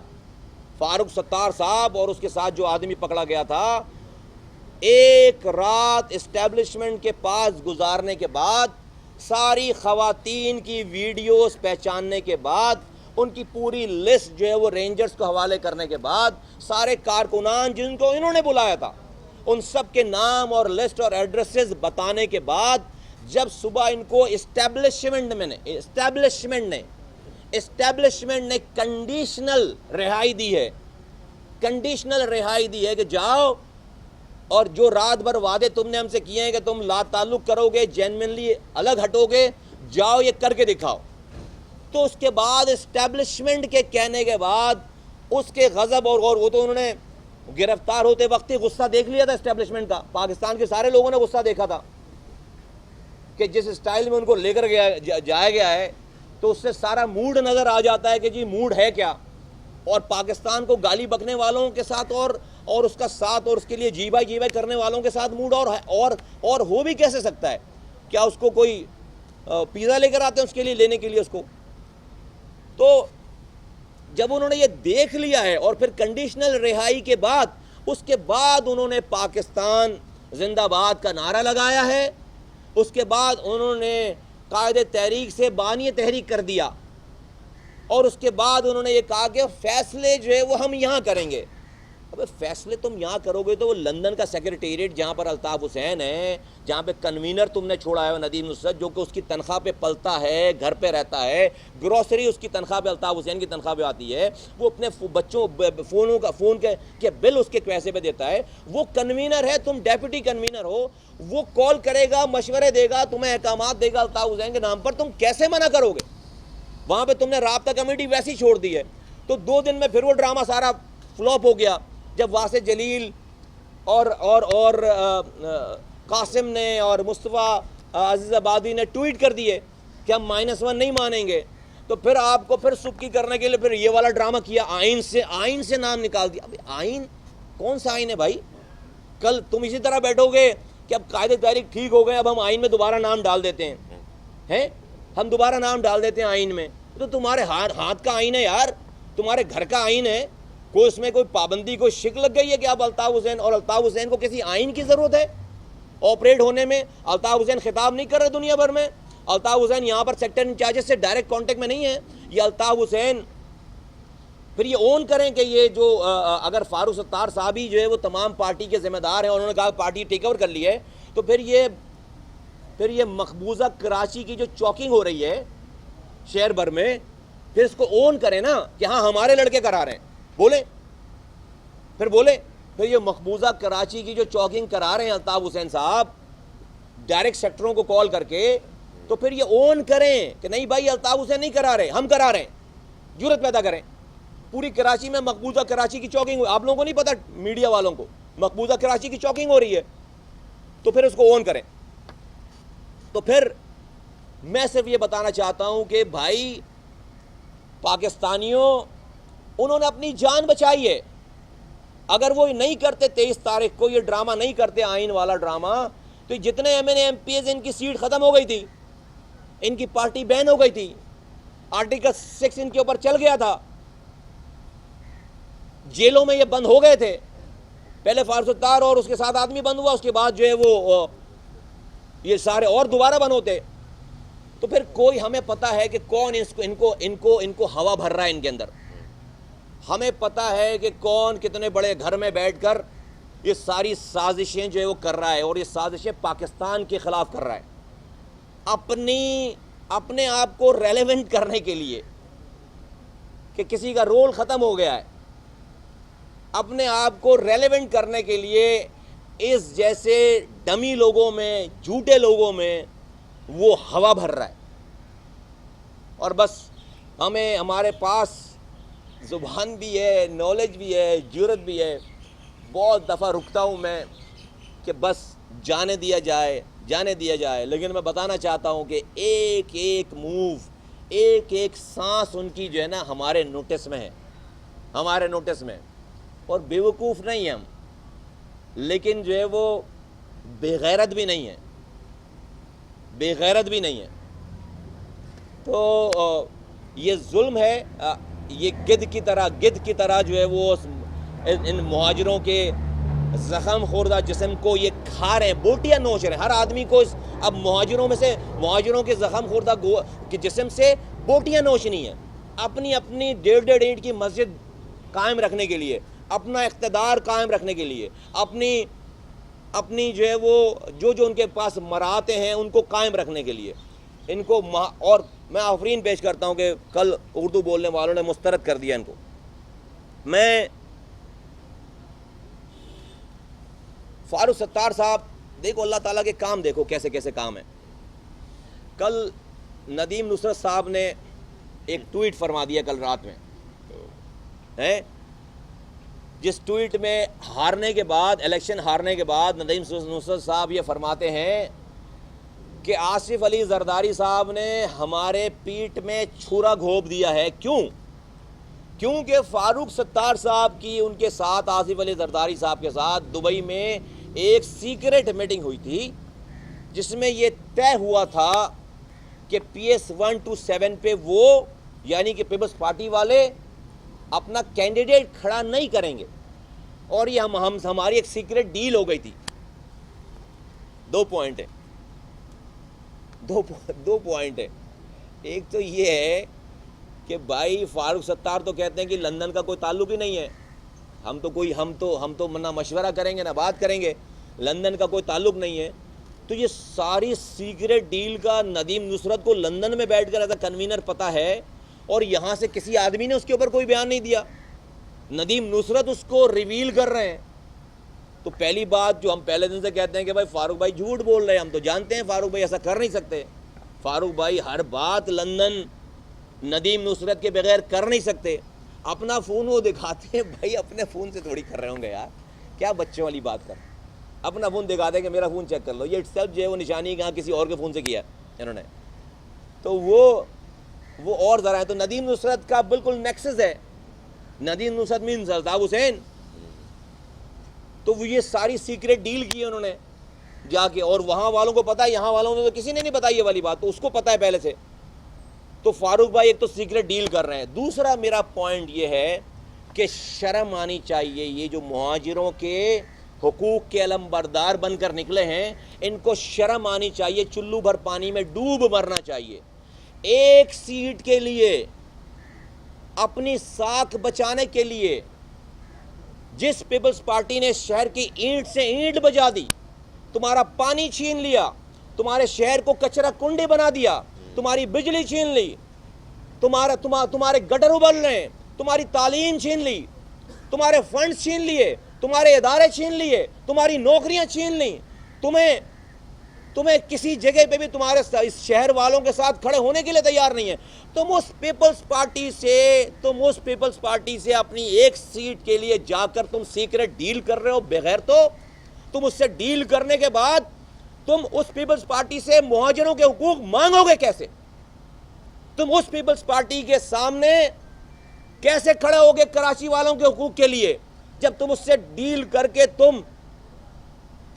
فاروق ستار صاحب اور اس کے ساتھ جو آدمی پکڑا گیا تھا، ایک رات اسٹیبلشمنٹ کے پاس گزارنے کے بعد، ساری خواتین کی ویڈیوز پہچاننے کے بعد، ان کی پوری لسٹ جو ہے وہ رینجرز کو حوالے کرنے کے بعد، سارے کارکنان جن کو انہوں نے بلایا تھا ان سب کے نام اور لسٹ اور ایڈریسز بتانے کے بعد، جب صبح ان کو اسٹیبلشمنٹ نے کنڈیشنل رہائی دی ہے، کنڈیشنل رہائی دی ہے کہ جاؤ اور جو رات بھر وعدے تم نے ہم سے کیے ہیں کہ تم لا تعلق کرو گے، جینوینلی الگ ہٹو گے، جاؤ یہ کر کے دکھاؤ۔ تو اس کے بعد اسٹیبلشمنٹ کے کہنے کے بعد اس کے غضب اور وہ تو انہوں نے گرفتار ہوتے وقت ہی غصہ دیکھ لیا تھا اسٹیبلشمنٹ کا، پاکستان کے سارے لوگوں نے غصہ دیکھا تھا کہ جس اسٹائل میں ان کو لے کر جایا گیا ہے، تو اس سے سارا موڈ نظر آ جاتا ہے کہ جی موڈ ہے کیا، اور پاکستان کو گالی بکنے والوں کے ساتھ اور اس کا ساتھ اور اس کے لیے جی بھائی کرنے والوں کے ساتھ موڈ اور ہو بھی کیسے سکتا ہے؟ کیا اس کو کوئی پیزا لے کر آتے ہیں اس کے لیے لینے کے لیے اس کو؟ تو جب انہوں نے یہ دیکھ لیا ہے اور پھر کنڈیشنل رہائی کے بعد، اس کے بعد انہوں نے پاکستان زندہ باد کا نعرہ لگایا ہے، اس کے بعد انہوں نے قائد تحریک سے بانی تحریک کر دیا، اور اس کے بعد انہوں نے یہ کہا کہ فیصلے جو ہے وہ ہم یہاں کریں گے۔ اب فیصلے تم یہاں کرو گے تو وہ لندن کا سیکریٹریٹ جہاں پر الطاف حسین ہے، جہاں پہ کنوینر تم نے چھوڑا ہے ندیم نصرت، جو کہ اس کی تنخواہ پہ پلتا ہے، گھر پہ رہتا ہے، گروسری اس کی تنخواہ پہ، الطاف حسین کی تنخواہ پہ آتی ہے، وہ اپنے بچوں فون کے بل اس کے پیسے پہ دیتا ہے، وہ کنوینر ہے، تم ڈیپٹی کنوینر ہو، وہ کال کرے گا، مشورے دے گا، تمہیں احکامات دے گا الطاف حسین کے نام پر، تم کیسے منع کرو گے؟ وہاں پہ تم نے رابطہ کمیٹی ویسی چھوڑ دی ہے۔ تو 2 دن میں پھر وہ ڈرامہ سارا فلوپ ہو گیا، جب واسع جلیل اور قاسم نے اور مصطفیٰ عزیز آبادی نے ٹویٹ کر دیے کہ ہم -1 نہیں مانیں گے، تو پھر آپ کو پھر سکی کرنے کے لیے پھر یہ والا ڈرامہ کیا، آئین سے نام نکال دیا۔ اب آئین کون سا آئین ہے بھائی؟ کل تم اسی طرح بیٹھو گے کہ اب قاعدے تحریک ٹھیک ہو گئے، اب ہم آئین میں دوبارہ نام ڈال دیتے ہیں، ہم دوبارہ نام ڈال دیتے ہیں آئین میں۔ تو تمہارے ہاتھ کا آئین ہے یار، تمہارے گھر کا آئین ہے، کوئی اس میں کوئی پابندی، کوئی شک لگ گئی ہے کہ اب الطاف حسین، اور الطاف حسین کو کسی آئین کی ضرورت ہے آپریٹ ہونے میں؟ الطاف حسین خطاب نہیں کر رہے دنیا بھر میں، الطاف حسین یہاں پر سیکٹر انچارجز سے ڈائریکٹ کانٹیکٹ میں نہیں ہے۔ یہ الطاف حسین پھر یہ اون کریں کہ یہ جو اگر فاروق ستار صاحب ہی جو ہے وہ تمام پارٹی کے ذمہ دار ہیں، اور انہوں نے کہا پارٹی ٹیک اوور کر لی ہے، تو پھر یہ مقبوضہ کراچی کی جو چوکنگ ہو رہی ہے شہر بھر میں، پھر اس کو اون کریں نا کہ ہاں ہمارے لڑکے کرا رہے ہیں، بولیں پھر یہ مقبوضہ کراچی کی جو چوکنگ کرا رہے ہیں الطاف حسین صاحب ڈائریکٹ سیکٹروں کو کال کر کے، تو پھر یہ اون کریں کہ نہیں بھائی الطاف حسین نہیں کرا رہے، ہم کرا رہے ہیں، جرت پیدا کریں۔ پوری کراچی میں مقبوضہ کراچی کی چوکنگ ہوئی، آپ لوگوں کو نہیں پتا، میڈیا والوں کو، مقبوضہ کراچی کی چوکنگ ہو رہی ہے، تو پھر اس کو اون کریں۔ تو پھر میں صرف یہ بتانا چاہتا ہوں کہ بھائی پاکستانیوں، انہوں نے اپنی جان بچائی ہے، اگر وہ نہیں کرتے 23 تاریخ کو یہ ڈرامہ نہیں کرتے، آئین والا ڈرامہ، تو جتنے M N A M P As ان کی سیٹ ختم ہو گئی تھی، ان کی پارٹی بین ہو گئی تھی، آرٹیکل 6 ان کے اوپر چل گیا تھا، جیلوں میں یہ بند ہو گئے تھے، پہلے فاروق ستار اور اس کے ساتھ آدمی بند ہوا، اس کے بعد جو ہے وہ یہ سارے اور دوبارہ بند ہوتے۔ تو پھر کوئی، ہمیں پتہ ہے کہ کون ان کو ہوا بھر رہا ہے ان کے اندر، ہمیں پتہ ہے کہ کون کتنے بڑے گھر میں بیٹھ کر یہ ساری سازشیں جو ہے وہ کر رہا ہے، اور یہ سازشیں پاکستان کے خلاف کر رہا ہے، اپنے آپ کو ریلیونٹ کرنے کے لیے کہ کسی کا رول ختم ہو گیا ہے، اپنے آپ کو ریلیونٹ کرنے کے لیے اس جیسے ڈمی لوگوں میں، جھوٹے لوگوں میں وہ ہوا بھر رہا ہے۔ اور بس ہمارے پاس زبان بھی ہے، نالج بھی ہے، جرت بھی ہے، بہت دفعہ رکتا ہوں میں کہ بس جانے دیا جائے، لیکن میں بتانا چاہتا ہوں کہ ایک ایک موو، ایک ایک سانس ان کی جو ہے نا ہمارے نوٹس میں ہے، اور بیوقوف نہیں ہیں ہم، لیکن جو ہے وہ بے غیرت بھی نہیں ہے، تو یہ ظلم ہے، یہ گدھ کی طرح جو ہے وہ ان مہاجروں کے زخم خوردہ جسم کو یہ کھا رہے ہیں، بوٹیاں نوچ رہے ہیں، ہر آدمی کو اب مہاجروں کے زخم خوردہ کے جسم سے بوٹیاں نوچنی ہیں، اپنی 1.5 اینٹ کی مسجد قائم رکھنے کے لیے، اپنا اقتدار قائم رکھنے کے لیے، اپنی جو ہے وہ جو ان کے پاس مراعتیں ہیں ان کو قائم رکھنے کے لیے، ان کو اور میں آفرین پیش کرتا ہوں کہ کل اردو بولنے والوں نے مسترد کر دیا ان کو۔ میں فاروق ستار صاحب، دیکھو اللہ تعالیٰ کے کام، دیکھو کیسے کیسے کام ہیں۔ کل ندیم نصرت صاحب نے ایک ٹویٹ فرما دیا کل رات میں، جس ٹویٹ میں الیکشن ہارنے کے بعد ندیم نصرت صاحب یہ فرماتے ہیں کہ آصف علی زرداری صاحب نے ہمارے پیٹ میں چھرا گھونپ دیا ہے۔ کیونکہ فاروق ستار صاحب کی ان کے ساتھ، آصف علی زرداری صاحب کے ساتھ دبئی میں ایک سیکرٹ میٹنگ ہوئی تھی، جس میں یہ طے ہوا تھا کہ PS 1 to 7 پہ وہ یعنی کہ پیپلز پارٹی والے اپنا کینڈیڈیٹ کھڑا نہیں کریں گے، اور یہ ہماری ایک سیکرٹ ڈیل ہو گئی تھی۔ 2 پوائنٹ ہے، ایک تو یہ ہے کہ بھائی فاروق ستار تو کہتے ہیں کہ لندن کا کوئی تعلق ہی نہیں ہے، ہم تو نہ مشورہ کریں گے نہ بات کریں گے, لندن کا کوئی تعلق نہیں ہے. تو یہ ساری سیکریٹ ڈیل کا ندیم نصرت کو لندن میں بیٹھ کر ایسا کنوینر پتہ ہے, اور یہاں سے کسی آدمی نے اس کے اوپر کوئی بیان نہیں دیا, ندیم نصرت اس کو ریویل کر رہے ہیں. تو پہلی بات جو ہم پہلے دن سے کہتے ہیں کہ بھائی فاروق بھائی جھوٹ بول رہے ہیں, ہم تو جانتے ہیں فاروق بھائی ایسا کر نہیں سکتے. فاروق بھائی ہر بات لندن ندیم نصرت کے بغیر کر نہیں سکتے. اپنا فون وہ دکھاتے ہیں, بھائی اپنے فون سے تھوڑی کر رہے ہوں گے یار, کیا بچوں والی بات کر, اپنا فون دکھاتے ہیں کہ میرا فون چیک کر لو. یہ اٹ سیلف جو ہے وہ نشانی کہاں کسی اور کے فون سے کیا انہوں نے, تو وہ اور ذرا ہے. تو ندیم نصرت کا بالکل نیکسس ہے. ندیم نصرت مینز الطاف حسین. تو وہ یہ ساری سیکریٹ ڈیل کی انہوں نے جا کے, اور وہاں والوں کو پتا ہے, یہاں والوں نے تو کسی نے نہیں بتائی یہ والی بات, تو اس کو پتا ہے پہلے سے. تو فاروق بھائی ایک تو سیکریٹ ڈیل کر رہے ہیں. دوسرا میرا پوائنٹ یہ ہے کہ شرم آنی چاہیے, یہ جو مہاجروں کے حقوق کے علم بردار بن کر نکلے ہیں, ان کو شرم آنی چاہیے. چلو بھر پانی میں ڈوب مرنا چاہیے. ایک سیٹ کے لیے, اپنی ساکھ بچانے کے لیے, جس پیپلز پارٹی نے شہر کی اینٹ سے اینٹ بجا دی, تمہارا پانی چھین لیا, تمہارے شہر کو کچرا کنڈی بنا دیا, تمہاری بجلی چھین لی, تمہارے گٹر ابل رہے ہیں, تمہاری تعلیم چھین لی, تمہارے فنڈز چھین لیے, تمہارے ادارے چھین لیے, تمہاری نوکریاں چھین لیں, تمہیں کسی جگہ پہ بھی تمہارے اس شہر والوں کے ساتھ کھڑے ہونے کے لیے تیار نہیں ہے. تم اس پیپلز پارٹی سے اپنی ایک سیٹ کے لیے جا کر تم سیکریٹ ڈیل کر رہے ہو. بغیر تو تم اس سے ڈیل کرنے کے بعد تم اس پیپلز پارٹی سے مہاجروں کے حقوق مانگو گے کیسے؟ تم اس پیپلز پارٹی کے سامنے کیسے کھڑے ہوگے کراچی والوں کے حقوق کے لیے جب تم اس سے ڈیل کر کے تم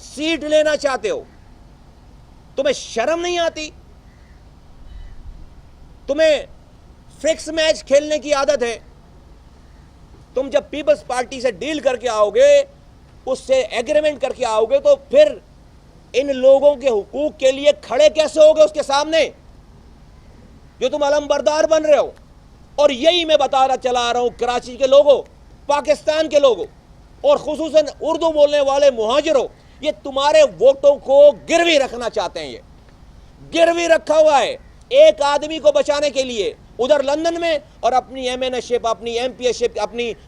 سیٹ لینا چاہتے ہو؟ تمہیں شرم نہیں آتی؟ تمہیں فکس میچ کھیلنے کی عادت ہے. تم جب پیپلز پارٹی سے ڈیل کر کے آؤ گے, اس سے ایگریمنٹ کر کے آؤ گے, تو پھر ان لوگوں کے حقوق کے لیے کھڑے کیسے ہوگے اس کے سامنے جو تم علم بردار بن رہے ہو؟ اور یہی میں بتانا چلا آ رہا ہوں, کراچی کے لوگوں, پاکستان کے لوگوں, اور خصوصاً اردو بولنے والے مہاجروں, یہ تمہارے ووٹوں کو گروی رکھنا چاہتے ہیں. یہ گروی رکھا ہوا ہے ایک آدمی کو بچانے کے لیے ادھر لندن میں, اور اپنی ایم این اے شپ, اپنی ایم پی اے شپ,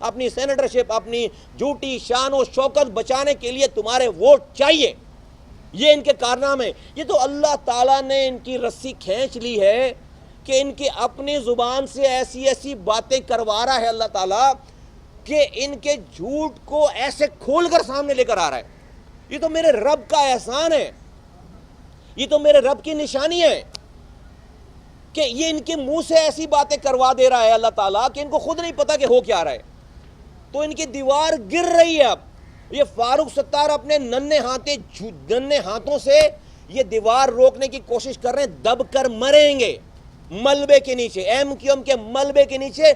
اپنی سینیٹر شپ, اپنی جھوٹی شان و شوکت بچانے کے لیے تمہارے ووٹ چاہیے. یہ ان کے کارنامے. یہ تو اللہ تعالیٰ نے ان کی رسی کھینچ لی ہے کہ ان کی اپنی زبان سے ایسی ایسی باتیں کروا رہا ہے اللہ تعالیٰ کہ ان کے جھوٹ کو ایسے کھول کر سامنے لے کر آ رہا ہے. یہ تو میرے رب کا احسان ہے, یہ تو میرے رب کی نشانی ہے کہ یہ ان کے منہ سے ایسی باتیں کروا دے رہا ہے اللہ تعالیٰ کہ ان کو خود نہیں پتا کہ ہو کیا رہا ہے. تو ان کی دیوار گر رہی ہے. اب یہ فاروق ستار اپنے ننھے ہاتھوں سے یہ دیوار روکنے کی کوشش کر رہے ہیں. دب کر مریں گے ملبے کے نیچے, ایم کیو ایم کے ملبے کے نیچے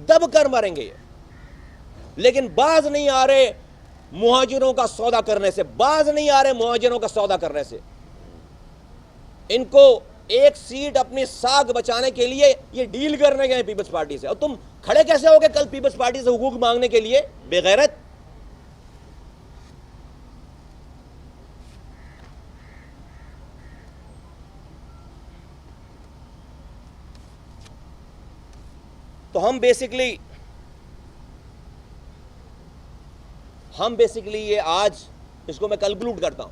دب کر مریں گے. لیکن باز نہیں آ رہے مہاجروں کا سودا کرنے سے, باز نہیں آ رہے مہاجروں کا سودا کرنے سے. ان کو ایک سیٹ اپنی ساکھ بچانے کے لیے یہ ڈیل کرنے گئے پیپلز پارٹی سے, اور تم کھڑے کیسے ہوگے کل پیپلز پارٹی سے حقوق مانگنے کے لیے؟ بے غیرت. تو ہم بیسیکلی یہ آج اس کو میں کنکلوڈ کرتا ہوں.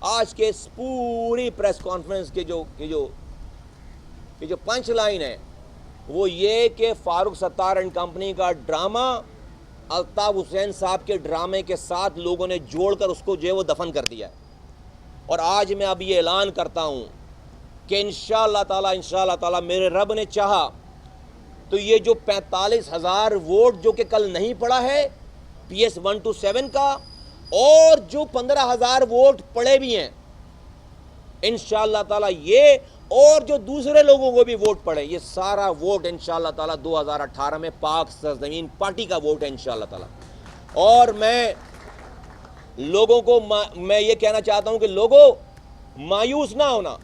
آج کے اس پوری پریس کانفرنس کے جو پنچ لائن ہے وہ یہ کہ فاروق ستار اینڈ کمپنی کا ڈرامہ الطاف حسین صاحب کے ڈرامے کے ساتھ لوگوں نے جوڑ کر اس کو جو ہے وہ دفن کر دیا ہے. اور آج میں اب یہ اعلان کرتا ہوں کہ انشاءاللہ تعالیٰ میرے رب نے چاہا تو یہ جو 45,000 ووٹ جو کہ کل نہیں پڑا ہے PS 1 to 7 کا, اور جو 15,000 ووٹ پڑے بھی ہیں انشاءاللہ تعالیٰ یہ, اور جو دوسرے لوگوں کو بھی ووٹ پڑے, یہ سارا ووٹ انشاءاللہ تعالیٰ 2018 میں پاک سرزمین پارٹی کا ووٹ ہے انشاءاللہ تعالیٰ. اور میں لوگوں کو میں یہ کہنا چاہتا ہوں کہ لوگوں مایوس نہ ہونا.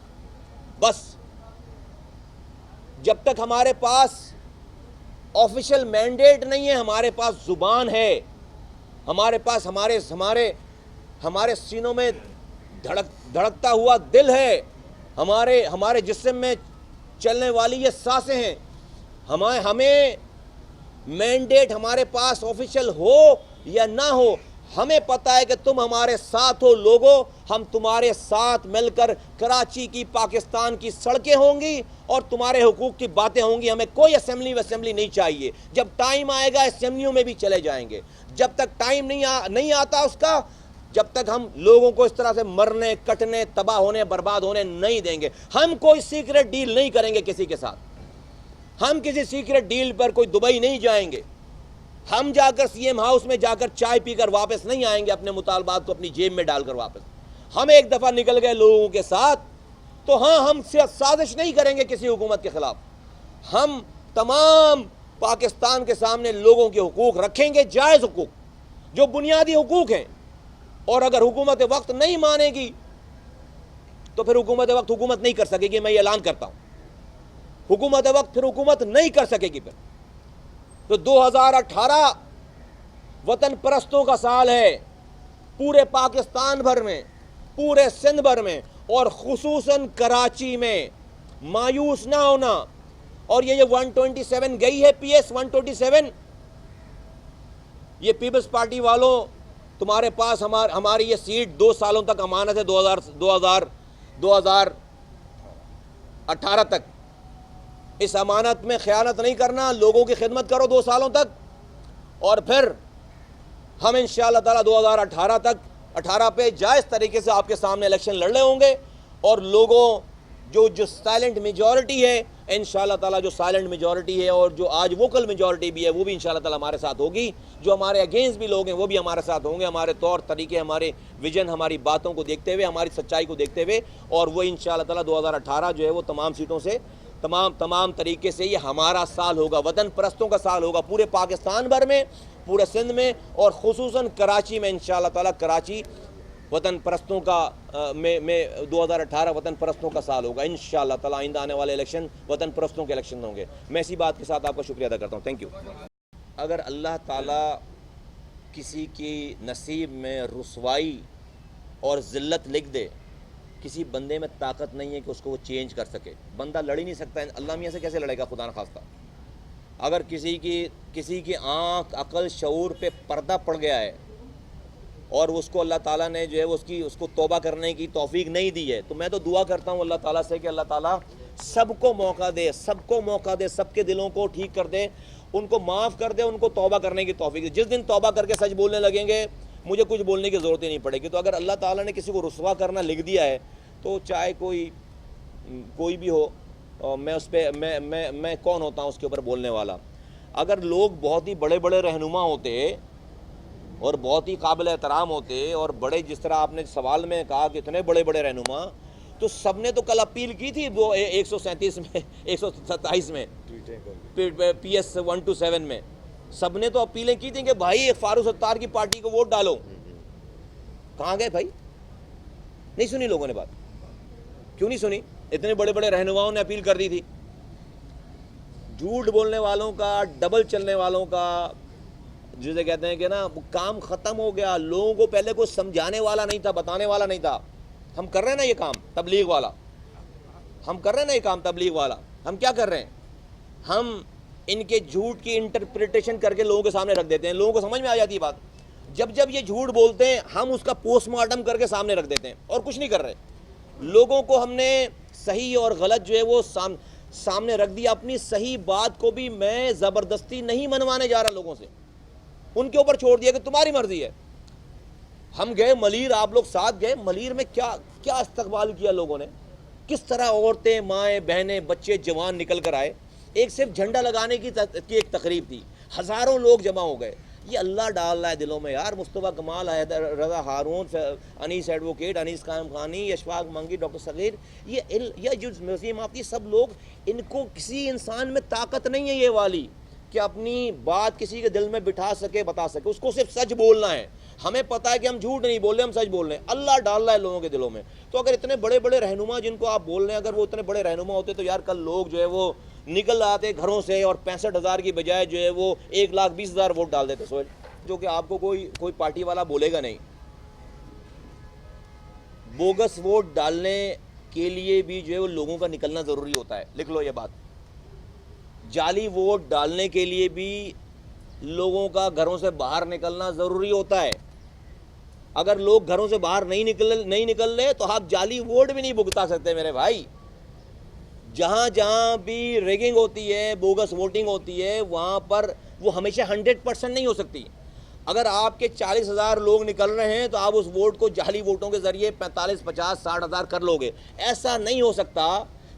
بس جب تک ہمارے پاس آفیشل مینڈیٹ نہیں ہے, ہمارے پاس زبان ہے, ہمارے پاس ہمارے سینوں میں دھڑکتا ہوا دل ہے، ہمارے جسم میں چلنے والی یہ سانسیں ہیں. ہمیں مینڈیٹ ہمارے پاس آفیشیل ہو یا نہ ہو، ہمیں پتہ ہے کہ تم ہمارے ساتھ ہو لوگوں. ہم تمہارے ساتھ مل کر کراچی کی، پاکستان کی سڑکیں ہوں گی اور تمہارے حقوق کی باتیں ہوں گی. ہمیں کوئی اسمبلی نہیں چاہیے. جب ٹائم آئے گا اسمبلیوں میں بھی چلے جائیں گے. جب تک ٹائم نہیں آتا اس کا، جب تک ہم لوگوں کو اس طرح سے مرنے، کٹنے، تباہ ہونے، برباد ہونے نہیں دیں گے. ہم کوئی سیکرٹ ڈیل نہیں کریں گے کسی کے ساتھ. ہم کسی سیکرٹ ڈیل پر کوئی دبئی نہیں جائیں گے. ہم جا کر سی ایم ہاؤس میں جا کر چائے پی کر واپس نہیں آئیں گے اپنے مطالبات کو اپنی جیب میں ڈال کر واپس. ہم ایک دفعہ نکل گئے لوگوں کے ساتھ تو ہم سازش نہیں کریں گے کسی حکومت کے خلاف. ہم تمام پاکستان کے سامنے لوگوں کے حقوق رکھیں گے، جائز حقوق جو بنیادی حقوق ہیں. اور اگر حکومت وقت نہیں مانے گی تو پھر حکومت وقت حکومت نہیں کر سکے گی. میں یہ اعلان کرتا ہوں، حکومت وقت پھر حکومت نہیں کر سکے گی. پھر تو 2018 وطن پرستوں کا سال ہے پورے پاکستان بھر میں، پورے سندھ بھر میں، اور خصوصاً کراچی میں. مایوس نہ ہونا. اور یہ 127 گئی ہے، پی ایس 127، یہ پیپلز پارٹی والوں تمہارے پاس ہماری یہ سیٹ 2 سالوں تک امانت ہے، 2018 تک. اس امانت میں خیانت نہیں کرنا، لوگوں کی خدمت کرو 2 سالوں تک. اور پھر ہم انشاءاللہ تعالیٰ 2018 پہ جائز طریقے سے آپ کے سامنے الیکشن لڑ رہے ہوں گے. اور لوگوں جو سائلنٹ میجورٹی ہے انشاءاللہ تعالیٰ، جو سائلنٹ میجورٹی ہے اور جو آج ووکل میجورٹی بھی ہے، وہ بھی انشاءاللہ تعالیٰ ہمارے ساتھ ہوگی. جو ہمارے اگینسٹ بھی لوگ ہیں وہ بھی ہمارے ساتھ ہوں گے، ہمارے طور طریقے، ہمارے ویژن، ہماری باتوں کو دیکھتے ہوئے، ہماری سچائی کو دیکھتے ہوئے. اور وہ انشاءاللہ تعالیٰ 2018 جو ہے وہ تمام سیٹوں سے تمام طریقے سے یہ ہمارا سال ہوگا، وطن پرستوں کا سال ہوگا، پورے پاکستان بھر میں، پورے سندھ میں، اور خصوصاً کراچی میں. انشاءاللہ تعالیٰ کراچی وطن پرستوں کا میں 2018 وطن پرستوں کا سال ہوگا انشاءاللہ تعالیٰ. آئندہ آنے والے الیکشن وطن پرستوں کے الیکشن ہوں گے. میں اسی بات کے ساتھ آپ کا شکریہ ادا کرتا ہوں. Thank you. اگر اللہ تعالیٰ کسی کی نصیب میں رسوائی اور ذلت لکھ دے، کسی بندے میں طاقت نہیں ہے کہ اس کو وہ چینج کر سکے. بندہ لڑ ہی نہیں سکتا ہے. اللہ میاں سے کیسے لڑے گا خدا نخواستہ؟ اگر کسی کی آنکھ، عقل، شعور پہ پردہ پڑ گیا ہے اور اس کو اللہ تعالیٰ نے جو ہے اس کو توبہ کرنے کی توفیق نہیں دی ہے، تو میں تو دعا کرتا ہوں اللہ تعالیٰ سے کہ اللہ تعالیٰ سب کو موقع دے، سب کے دلوں کو ٹھیک کر دے، ان کو معاف کر دے، ان کو توبہ کرنے کی توفیق دے. جس دن توبہ کر کے سچ بولنے لگیں گے مجھے کچھ بولنے کی ضرورت ہی نہیں پڑے گی. تو اگر اللہ تعالیٰ نے کسی کو رسوا کرنا لکھ دیا ہے تو چاہے کوئی بھی ہو، میں کون ہوتا ہوں اس کے اوپر بولنے والا. اگر لوگ بہت ہی بڑے رہنما ہوتے اور بہت ہی قابل احترام ہوتے، اور بڑے، جس طرح آپ نے سوال میں کہا کہ اتنے بڑے رہنما، تو سب نے تو کل اپیل کی تھی 137 میں، 127 میں، پی ایس 127 میں سب نے تو اپیلیں کی تھیں کہ بھائی فاروق ستار کی پارٹی کو ووٹ ڈالو. کہاں گئے بھائی؟ نہیں سنی لوگوں نے بات. کیوں نہیں سنی؟ اتنے بڑے رہنماؤں نے اپیل کر دی تھی. جھوٹ بولنے والوں کا، ڈبل چلنے والوں کا، جسے کہتے ہیں کہ نا، کام ختم ہو گیا. لوگوں کو پہلے کوئی سمجھانے والا نہیں تھا، بتانے والا نہیں تھا. ہم کر رہے ہیں نا یہ کام تبلیغ والا، ہم کیا کر رہے ہیں؟ ہم ان کے جھوٹ کی انٹرپریٹیشن کر کے لوگوں کے سامنے رکھ دیتے ہیں. لوگوں کو سمجھ میں آ جاتی ہے بات. جب یہ جھوٹ بولتے ہیں ہم اس کا پوسٹ مارٹم کر کے سامنے رکھ دیتے ہیں اور کچھ نہیں کر رہے. لوگوں کو ہم نے صحیح اور غلط جو ہے وہ سامنے رکھ دیا. اپنی صحیح بات کو بھی میں زبردستی نہیں منوانے جا رہا لوگوں سے، ان کے اوپر چھوڑ دیا کہ تمہاری مرضی ہے. ہم گئے ملیر، آپ لوگ ساتھ گئے ملیر میں، کیا استقبال کیا لوگوں نے، کس طرح عورتیں، مائیں، بہنیں، بچے، جوان نکل کر آئے. ایک صرف جھنڈا لگانے کی ایک تقریب تھی، ہزاروں لوگ جمع ہو گئے. یہ اللہ ڈال رہا ہے دلوں میں یار. مصطفیٰ کمال، رضا ہارون، انیس ایڈوکیٹ، انیس قائم خانی، اشفاق منگی، ڈاکٹر صغیر، یہ جو وسیم آفتی، سب لوگ، ان کو کسی انسان میں طاقت نہیں ہے یہ والی کہ اپنی بات کسی کے دل میں بٹھا سکے، بتا سکے. اس کو صرف سچ بولنا ہے. ہمیں پتہ ہے کہ ہم جھوٹ نہیں بول رہے، ہم سچ بول رہے ہیں. اللہ ڈال رہا ہے لوگوں کے دلوں میں. تو اگر اتنے بڑے رہنما جن کو آپ بول رہے ہیں، اگر وہ اتنے بڑے رہنما ہوتے تو یار کل لوگ جو ہے وہ نکل آتے گھروں سے اور 65,000 کی بجائے جو ہے وہ 1,20,000 ووٹ ڈال دیتے. سوچ جو کہ آپ کو کوئی پارٹی والا بولے گا نہیں. بوگس ووٹ ڈالنے کے لیے بھی جو ہے وہ لوگوں کا نکلنا ضروری ہوتا ہے. لکھ لو یہ بات. جعلی ووٹ ڈالنے کے لیے بھی لوگوں کا گھروں سے باہر نکلنا ضروری ہوتا ہے. اگر لوگ گھروں سے باہر نہیں نکل رہے تو آپ جعلی ووٹ بھی نہیں بھگتا سکتے میرے بھائی. جہاں جہاں بھی ریگنگ ہوتی ہے, بوگس ووٹنگ ہوتی ہے, وہاں پر وہ ہمیشہ 100% نہیں ہو سکتی. اگر آپ کے 40,000 لوگ نکل رہے ہیں تو آپ اس ووٹ کو جعلی ووٹوں کے ذریعے 45, 50, 60,000 کر لو گے. ایسا نہیں ہو سکتا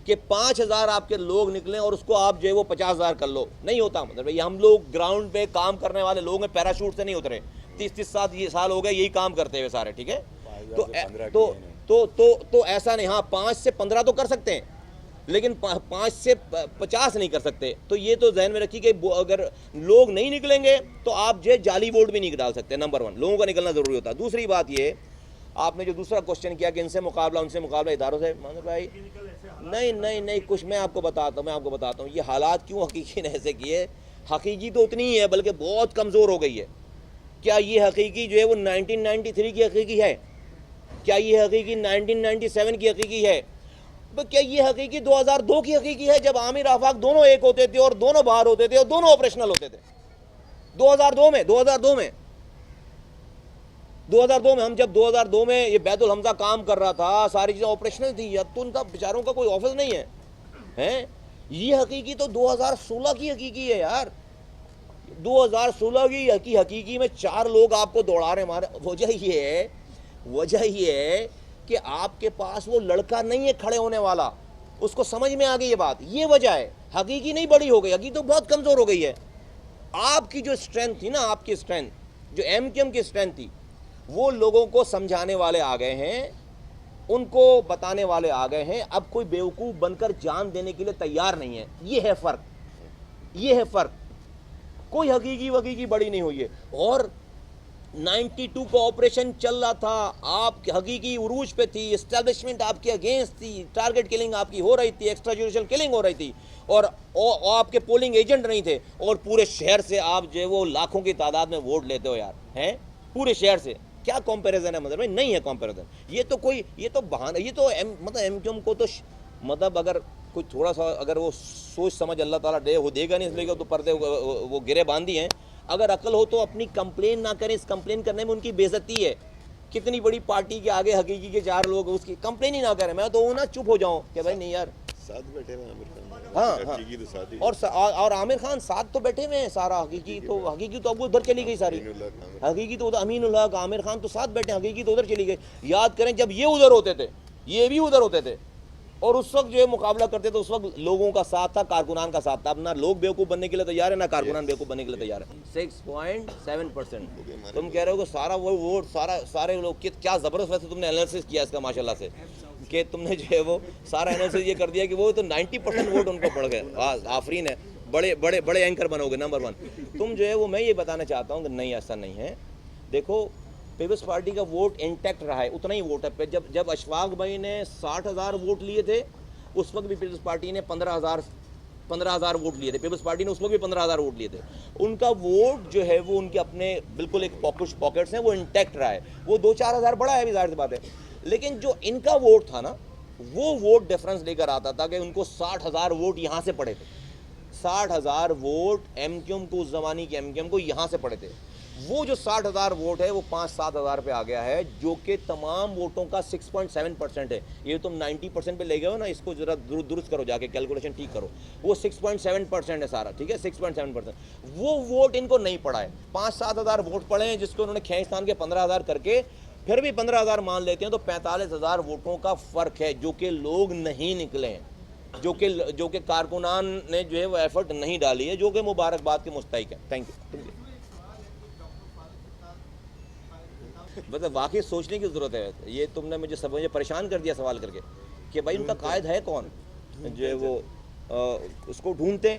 کہ 5,000 آپ کے لوگ نکلیں اور اس کو آپ جو ہے وہ 50,000 کر لو. نہیں ہوتا. مطلب یہ ہم لوگ گراؤنڈ پہ کام کرنے والے لوگ ہیں, پیراشوٹ سے نہیں اترے. 30 سال ہو گئے یہی کام کرتے ہوئے سارے. ٹھیک ہے, تو ایسا نہیں. ہاں 5 سے 15 تو کر سکتے ہیں لیکن 5 سے 50 نہیں کر سکتے. تو یہ تو ذہن میں رکھیے کہ اگر لوگ نہیں نکلیں گے تو آپ جو ہے جعلی ووٹ بھی نہیں ڈال سکتے. نمبر 1 لوگوں کا نکلنا ضروری ہوتا ہے. دوسری بات یہ آپ نے جو دوسرا کوشچن کیا کہ ان سے مقابلہ اداروں سے, مانو بھائی نہیں کچھ میں آپ کو بتاتا ہوں یہ حالات کیوں حقیقی نے ایسے کیے. حقیقی تو اتنی ہی ہے بلکہ بہت کمزور ہو گئی ہے. کیا یہ حقیقی جو ہے وہ 1993 کی حقیقی ہے؟ کیا یہ حقیقی 1997 کی حقیقی ہے؟ کیا یہ حقیقی 2002 کی حقیقی ہے جب عامر آفاق دونوں ایک ہوتے تھے اور دونوں باہر ہوتے تھے اور دونوں آپریشنل ہوتے تھے؟ 2002 میں ہم جب 2002 میں یہ بیت الحمزہ کام کر رہا تھا, ساری چیزیں آپریشنل تھی. یا تو ان کا بیچاروں کا کوئی آفس نہیں ہے. یہ حقیقی تو 2016 کی حقیقی ہے یار. 2016 کی حقیقی میں 4 لوگ آپ کو دوڑا رہے ہمارے. وجہ یہ ہے کہ آپ کے پاس وہ لڑکا نہیں ہے کھڑے ہونے والا. اس کو سمجھ میں آ گئی یہ بات. یہ وجہ ہے. حقیقی نہیں بڑی ہو گئی, حقیقی تو بہت کمزور ہو گئی ہے. آپ کی جو اسٹرینتھ تھی نا, آپ کی اسٹرینتھ جو ایم کیو ایم کی اسٹرینتھ تھی, وہ لوگوں کو سمجھانے والے آ گئے ہیں, ان کو بتانے والے آ گئے ہیں. اب کوئی بیوقوف بن کر جان دینے کے لیے تیار نہیں ہے. یہ ہے فرق. کوئی حقیقی بڑی نہیں ہوئی ہے. اور 92 کو آپریشن چل رہا تھا, آپ حقیقی عروج پہ تھی, اسٹیبلشمنٹ آپ کے اگینسٹ تھی, ٹارگٹ کلنگ آپ کی ہو رہی تھی, ایکسٹرا جوڈیشل کلنگ ہو رہی تھی, اور آپ کے پولنگ ایجنٹ نہیں تھے, اور پورے شہر سے آپ جو ہے وہ لاکھوں کی تعداد میں ووٹ لیتے ہو یار. ہیں پورے شہر سے. کیا کمپیریزن ہے؟ مطلب نہیں ہے کمپیریزن. یہ تو بہانہ. یہ تو مطلب ایم کیو ایم کو تو مطلب اگر کوئی تھوڑا سا اگر وہ سوچ سمجھ اللہ تعالیٰ دے گا نہیں, اس لیے تو پردے وہ گرے باندھی ہیں. اگر عقل ہو تو اپنی کمپلین نہ کریں. اس کمپلین کرنے میں ان کی بے عزتی ہے. کتنی بڑی پارٹی کے آگے حقیقی کے 4 لوگ اس کی کمپلین ہی نہ کریں. میں تو نا چپ ہو جاؤں کہ بھائی نہیں یار, ساتھ بیٹھے ہوئے عامر خان. ہاں, اور عامر خان ساتھ تو بیٹھے ہوئے ہیں. سارا حقیقی تو اب ادھر چلی گئی ساری. حقیقی تو امین الحق, عامر خان تو ساتھ بیٹھے, حقیقی تو ادھر چلی گئی. یاد کریں جب یہ ادھر ہوتے تھے یہ بھی ادھر ہوتے تھے, اور اس وقت جو ہے مقابلہ کرتے تھے, اس وقت لوگوں کا ساتھ تھا, کارکنان کا ساتھ تھا. اب نہ لوگ بیوقوف بننے کے لیے تیار ہے, نہ کارکنان بیوقوف بننے کے لیے تیار ہے. 6.7%. تم کہہ رہے ہو کہ سارا وہ ووٹ سارے لوگ کیا زبردست. ویسے تم نے انالیسس کیا اس کا ماشاء اللہ سے, کہ تم نے جو ہے وہ سارا انالیسس یہ کر دیا کہ وہ تو 90% ووٹ ان کو پڑ گئے. آفرین ہے, بڑے اینکر بنو گے. نمبر 1 تم جو ہے وہ, میں یہ بتانا چاہتا ہوں کہ نہیں ایسا نہیں ہے. دیکھو پیپلز پارٹی کا ووٹ انٹیکٹ رہا ہے, اتنا ہی ووٹ ہے. جب اشفاق بھائی نے 60,000 ووٹ لیے تھے, اس وقت بھی پیپلز پارٹی نے 15,000 ووٹ لیے تھے. پیپلز پارٹی نے اس وقت بھی 15,000 ووٹ لیے تھے. ان کا ووٹ جو ہے وہ ان کے اپنے بالکل ایک پاکٹس ہیں, وہ انٹیکٹ رہا ہے. وہ 2-4 ہزار بڑا ہے ابھی, ظاہر سی بات ہے. لیکن جو ان کا ووٹ تھا نا, وہ ووٹ ڈفرنس لے کر آتا تھا کہ ان کو 60,000 ووٹ یہاں سے پڑے تھے. 60,000 ووٹ ایم کیو ایم کو, اس زمانے کے ایم کیو ایم کو یہاں سے پڑے تھے. وہ جو 60,000 ووٹ ہے وہ 5-7 ہزار پہ آ گیا ہے, جو کہ تمام ووٹوں کا 6.7% ہے. یہ تم 90% پہ لے گئے ہو نا, اس کو ذرا درست کرو, جا کے کیلکولیشن ٹھیک کرو. وہ 6.7% ہے سارا. ٹھیک ہے, 6.7%. وہ ووٹ ان کو نہیں پڑا ہے. 5-7 ہزار ووٹ پڑے ہیں, جس کو انہوں نے کھینچتان کے 15,000 کر کے پھر بھی 15,000 مان لیتے ہیں, تو 45,000 ووٹوں کا فرق ہے, جو کہ لوگ نہیں نکلے ہیں, جو کہ کارکنان نے جو ہے وہ ایفرٹ نہیں ڈالی ہے, جو کہ مبارکباد کے مستحق ہے. Thank you. مطلب واقعی سوچنے کی ضرورت ہے. یہ تم نے مجھے پریشان کر دیا سوال کر کے کہ بھائی ان کا قائد ہے کون, جو ہے وہ اس کو ڈھونڈتے.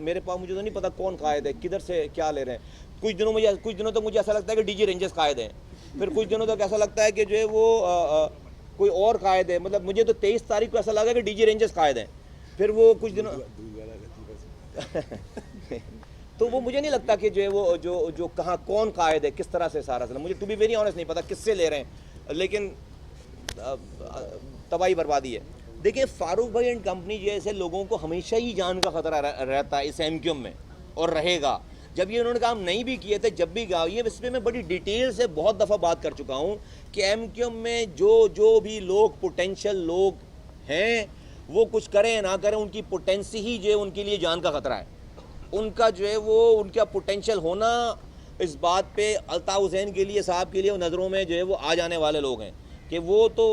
میرے پاس مجھے تو نہیں پتا کون قائد ہے, کدھر سے کیا لے رہے ہیں. کچھ دنوں تک مجھے ایسا لگتا ہے کہ ڈی جی رینجرز قائد ہیں, پھر کچھ دنوں تک ایسا لگتا ہے کہ جو ہے وہ کوئی اور قائد ہے. مطلب مجھے تو 23 تاریخ کو ایسا لگا کہ ڈی جی رینجرز قائد ہیں, پھر وہ کچھ دنوں تو وہ مجھے نہیں لگتا کہ جو ہے وہ جو کہاں کون قائد ہے کس طرح سے سارا سلسلہ، مجھے ٹو بی ویری آنیسٹ نہیں پتا کس سے لے رہے ہیں، لیکن تباہی بربادی ہے۔ دیکھیں فاروق بھائی اینڈ کمپنی جیسے لوگوں کو ہمیشہ ہی جان کا خطرہ رہتا ہے اس ایم کیو ایم میں، اور رہے گا۔ جب یہ انہوں نے کام نہیں بھی کیے تھے، جب بھی یہ اس پہ میں بڑی ڈیٹیل سے بہت دفعہ بات کر چکا ہوں کہ ایم کیو ایم میں جو بھی لوگ پوٹینشیل لوگ ہیں وہ کچھ کریں نہ کریں، ان کی پوٹینسی ہی جو ہے ان کے لیے جان کا خطرہ ہے۔ ان کا جو ہے وہ ان کا پوٹینشیل ہونا اس بات پہ الطاف حسین کے لیے صاحب کے لیے نظروں میں جو ہے وہ آ جانے والے لوگ ہیں کہ وہ تو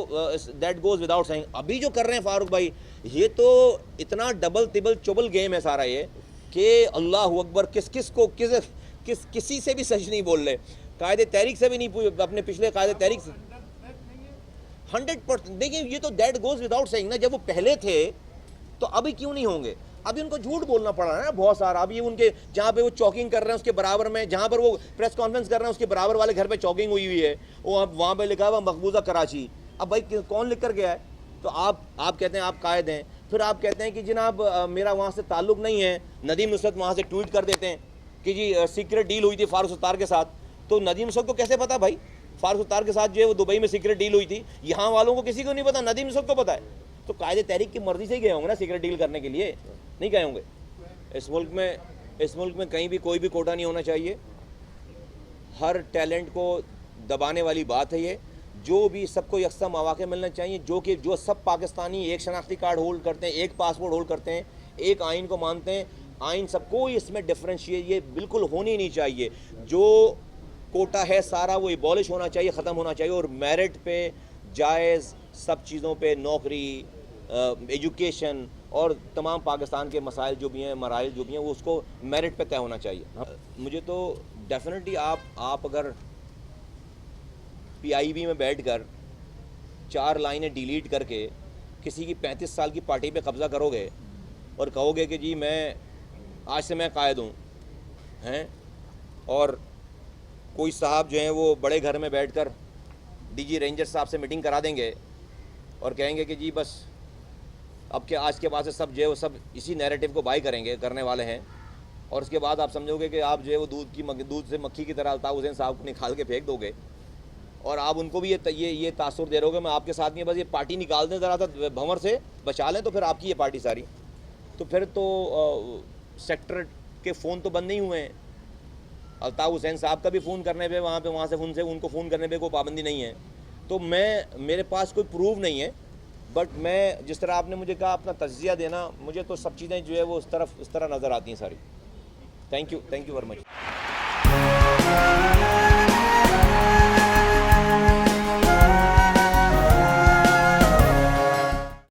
دیٹ گوز وداؤٹ سینگ۔ ابھی جو کر رہے ہیں فاروق بھائی، یہ تو اتنا ڈبل تبل چبل گیم ہے سارا یہ کہ اللہ اکبر، کس کو کسی سے بھی سچ نہیں بول رہے، قائد تحریک سے بھی نہیں، اپنے پچھلے قائد تحریک سے 100%۔ دیکھیں یہ تو دیٹ گوز وداؤٹ سینگ نا، جب وہ پہلے تھے تو ابھی کیوں نہیں ہوں گے؟ ابھی ان کو جھوٹ بولنا پڑ رہا ہے نا بہت سارا۔ ابھی ان کے جہاں پہ وہ چوکنگ کر رہے ہیں اس کے برابر میں، جہاں پر وہ پریس کانفرنس کر رہے ہیں اس کے برابر والے گھر پہ چوکنگ ہوئی ہے، وہ وہاں پہ لکھا ہوا مقبوضہ کراچی۔ اب بھائی کون لکھ کر گیا ہے؟ تو آپ کہتے ہیں آپ قائد ہیں، پھر آپ کہتے ہیں کہ جناب میرا وہاں سے تعلق نہیں ہے۔ ندیم نصرت وہاں سے ٹویٹ کر دیتے ہیں کہ جی سیکرٹ ڈیل ہوئی تھی فاروق ستار کے ساتھ۔ تو ندیم نصرت کو کیسے پتا بھائی فاروق ستار کے ساتھ جو ہے وہ دبئی میں سیکرٹ ڈیل ہوئی تھی؟ یہاں والوں کو کسی کو نہیں پتا، ندیم نصرت کو پتا ہے۔ تو قائد تحریک کی مرضی سے ہی گئے ہوں گے نا سیکرٹ ڈیل کرنے کے لیے، نہیں گئے ہوں گے۔ اس ملک میں کہیں بھی کوئی بھی کوٹا نہیں ہونا چاہیے، ہر ٹیلنٹ کو دبانے والی بات ہے یہ۔ جو بھی سب کو یکساں مواقع ملنا چاہیے، جو سب پاکستانی ایک شناختی کارڈ ہولڈ کرتے ہیں، ایک پاسپورٹ ہولڈ کرتے ہیں، ایک آئین کو مانتے ہیں، آئین سب کو اس میں ڈفرینشیٹ یہ بالکل ہونی نہیں چاہیے۔ جو کوٹا ہے سارا وہ ایبولش ہونا چاہیے، ختم ہونا چاہیے، اور میرٹ پہ جائز سب چیزوں پہ نوکری، ایجوکیشن اور تمام پاکستان کے مسائل جو بھی ہیں، مراحل جو بھی ہیں، وہ اس کو میرٹ پہ طے ہونا چاہیے۔ مجھے تو ڈیفینیٹلی آپ اگر پی آئی بی میں بیٹھ کر 4 لائنیں ڈیلیٹ کر کے کسی کی 35 سال کی پارٹی پہ قبضہ کرو گے اور کہو گے کہ جی آج سے میں قائد ہوں ہیں، اور کوئی صاحب جو ہیں وہ بڑے گھر میں بیٹھ کر ڈی جی رینجر صاحب سے میٹنگ کرا دیں گے اور کہیں گے کہ جی بس اب کہ آج کے بعد سے سب جو ہے وہ سب اسی نیریٹو کو بائی کرنے والے ہیں، اور اس کے بعد آپ سمجھو گے کہ آپ جو ہے وہ دودھ سے مکھی کی طرح الطاف حسین صاحب کو نکال کے پھینک دو گے، اور آپ ان کو بھی یہ تاثر دے رہے ہو گے میں آپ کے ساتھ نہیں، بس یہ پارٹی نکال دیں ذرا سا بھنور سے بچا لیں تو پھر آپ کی یہ پارٹی ساری، تو پھر تو سیکٹر کے فون تو بند نہیں ہوئے ہیں۔ الطاف حسین صاحب کا بھی فون کرنے پہ وہاں سے ان کو فون کرنے پہ کوئی پابندی نہیں ہے۔ تو میرے پاس کوئی پروف نہیں ہے، بٹ میں جس طرح آپ نے مجھے کہا اپنا تجزیہ دینا، مجھے تو سب چیزیں جو ہے وہ اس طرح نظر آتی ہیں ساری۔ Thank you very much.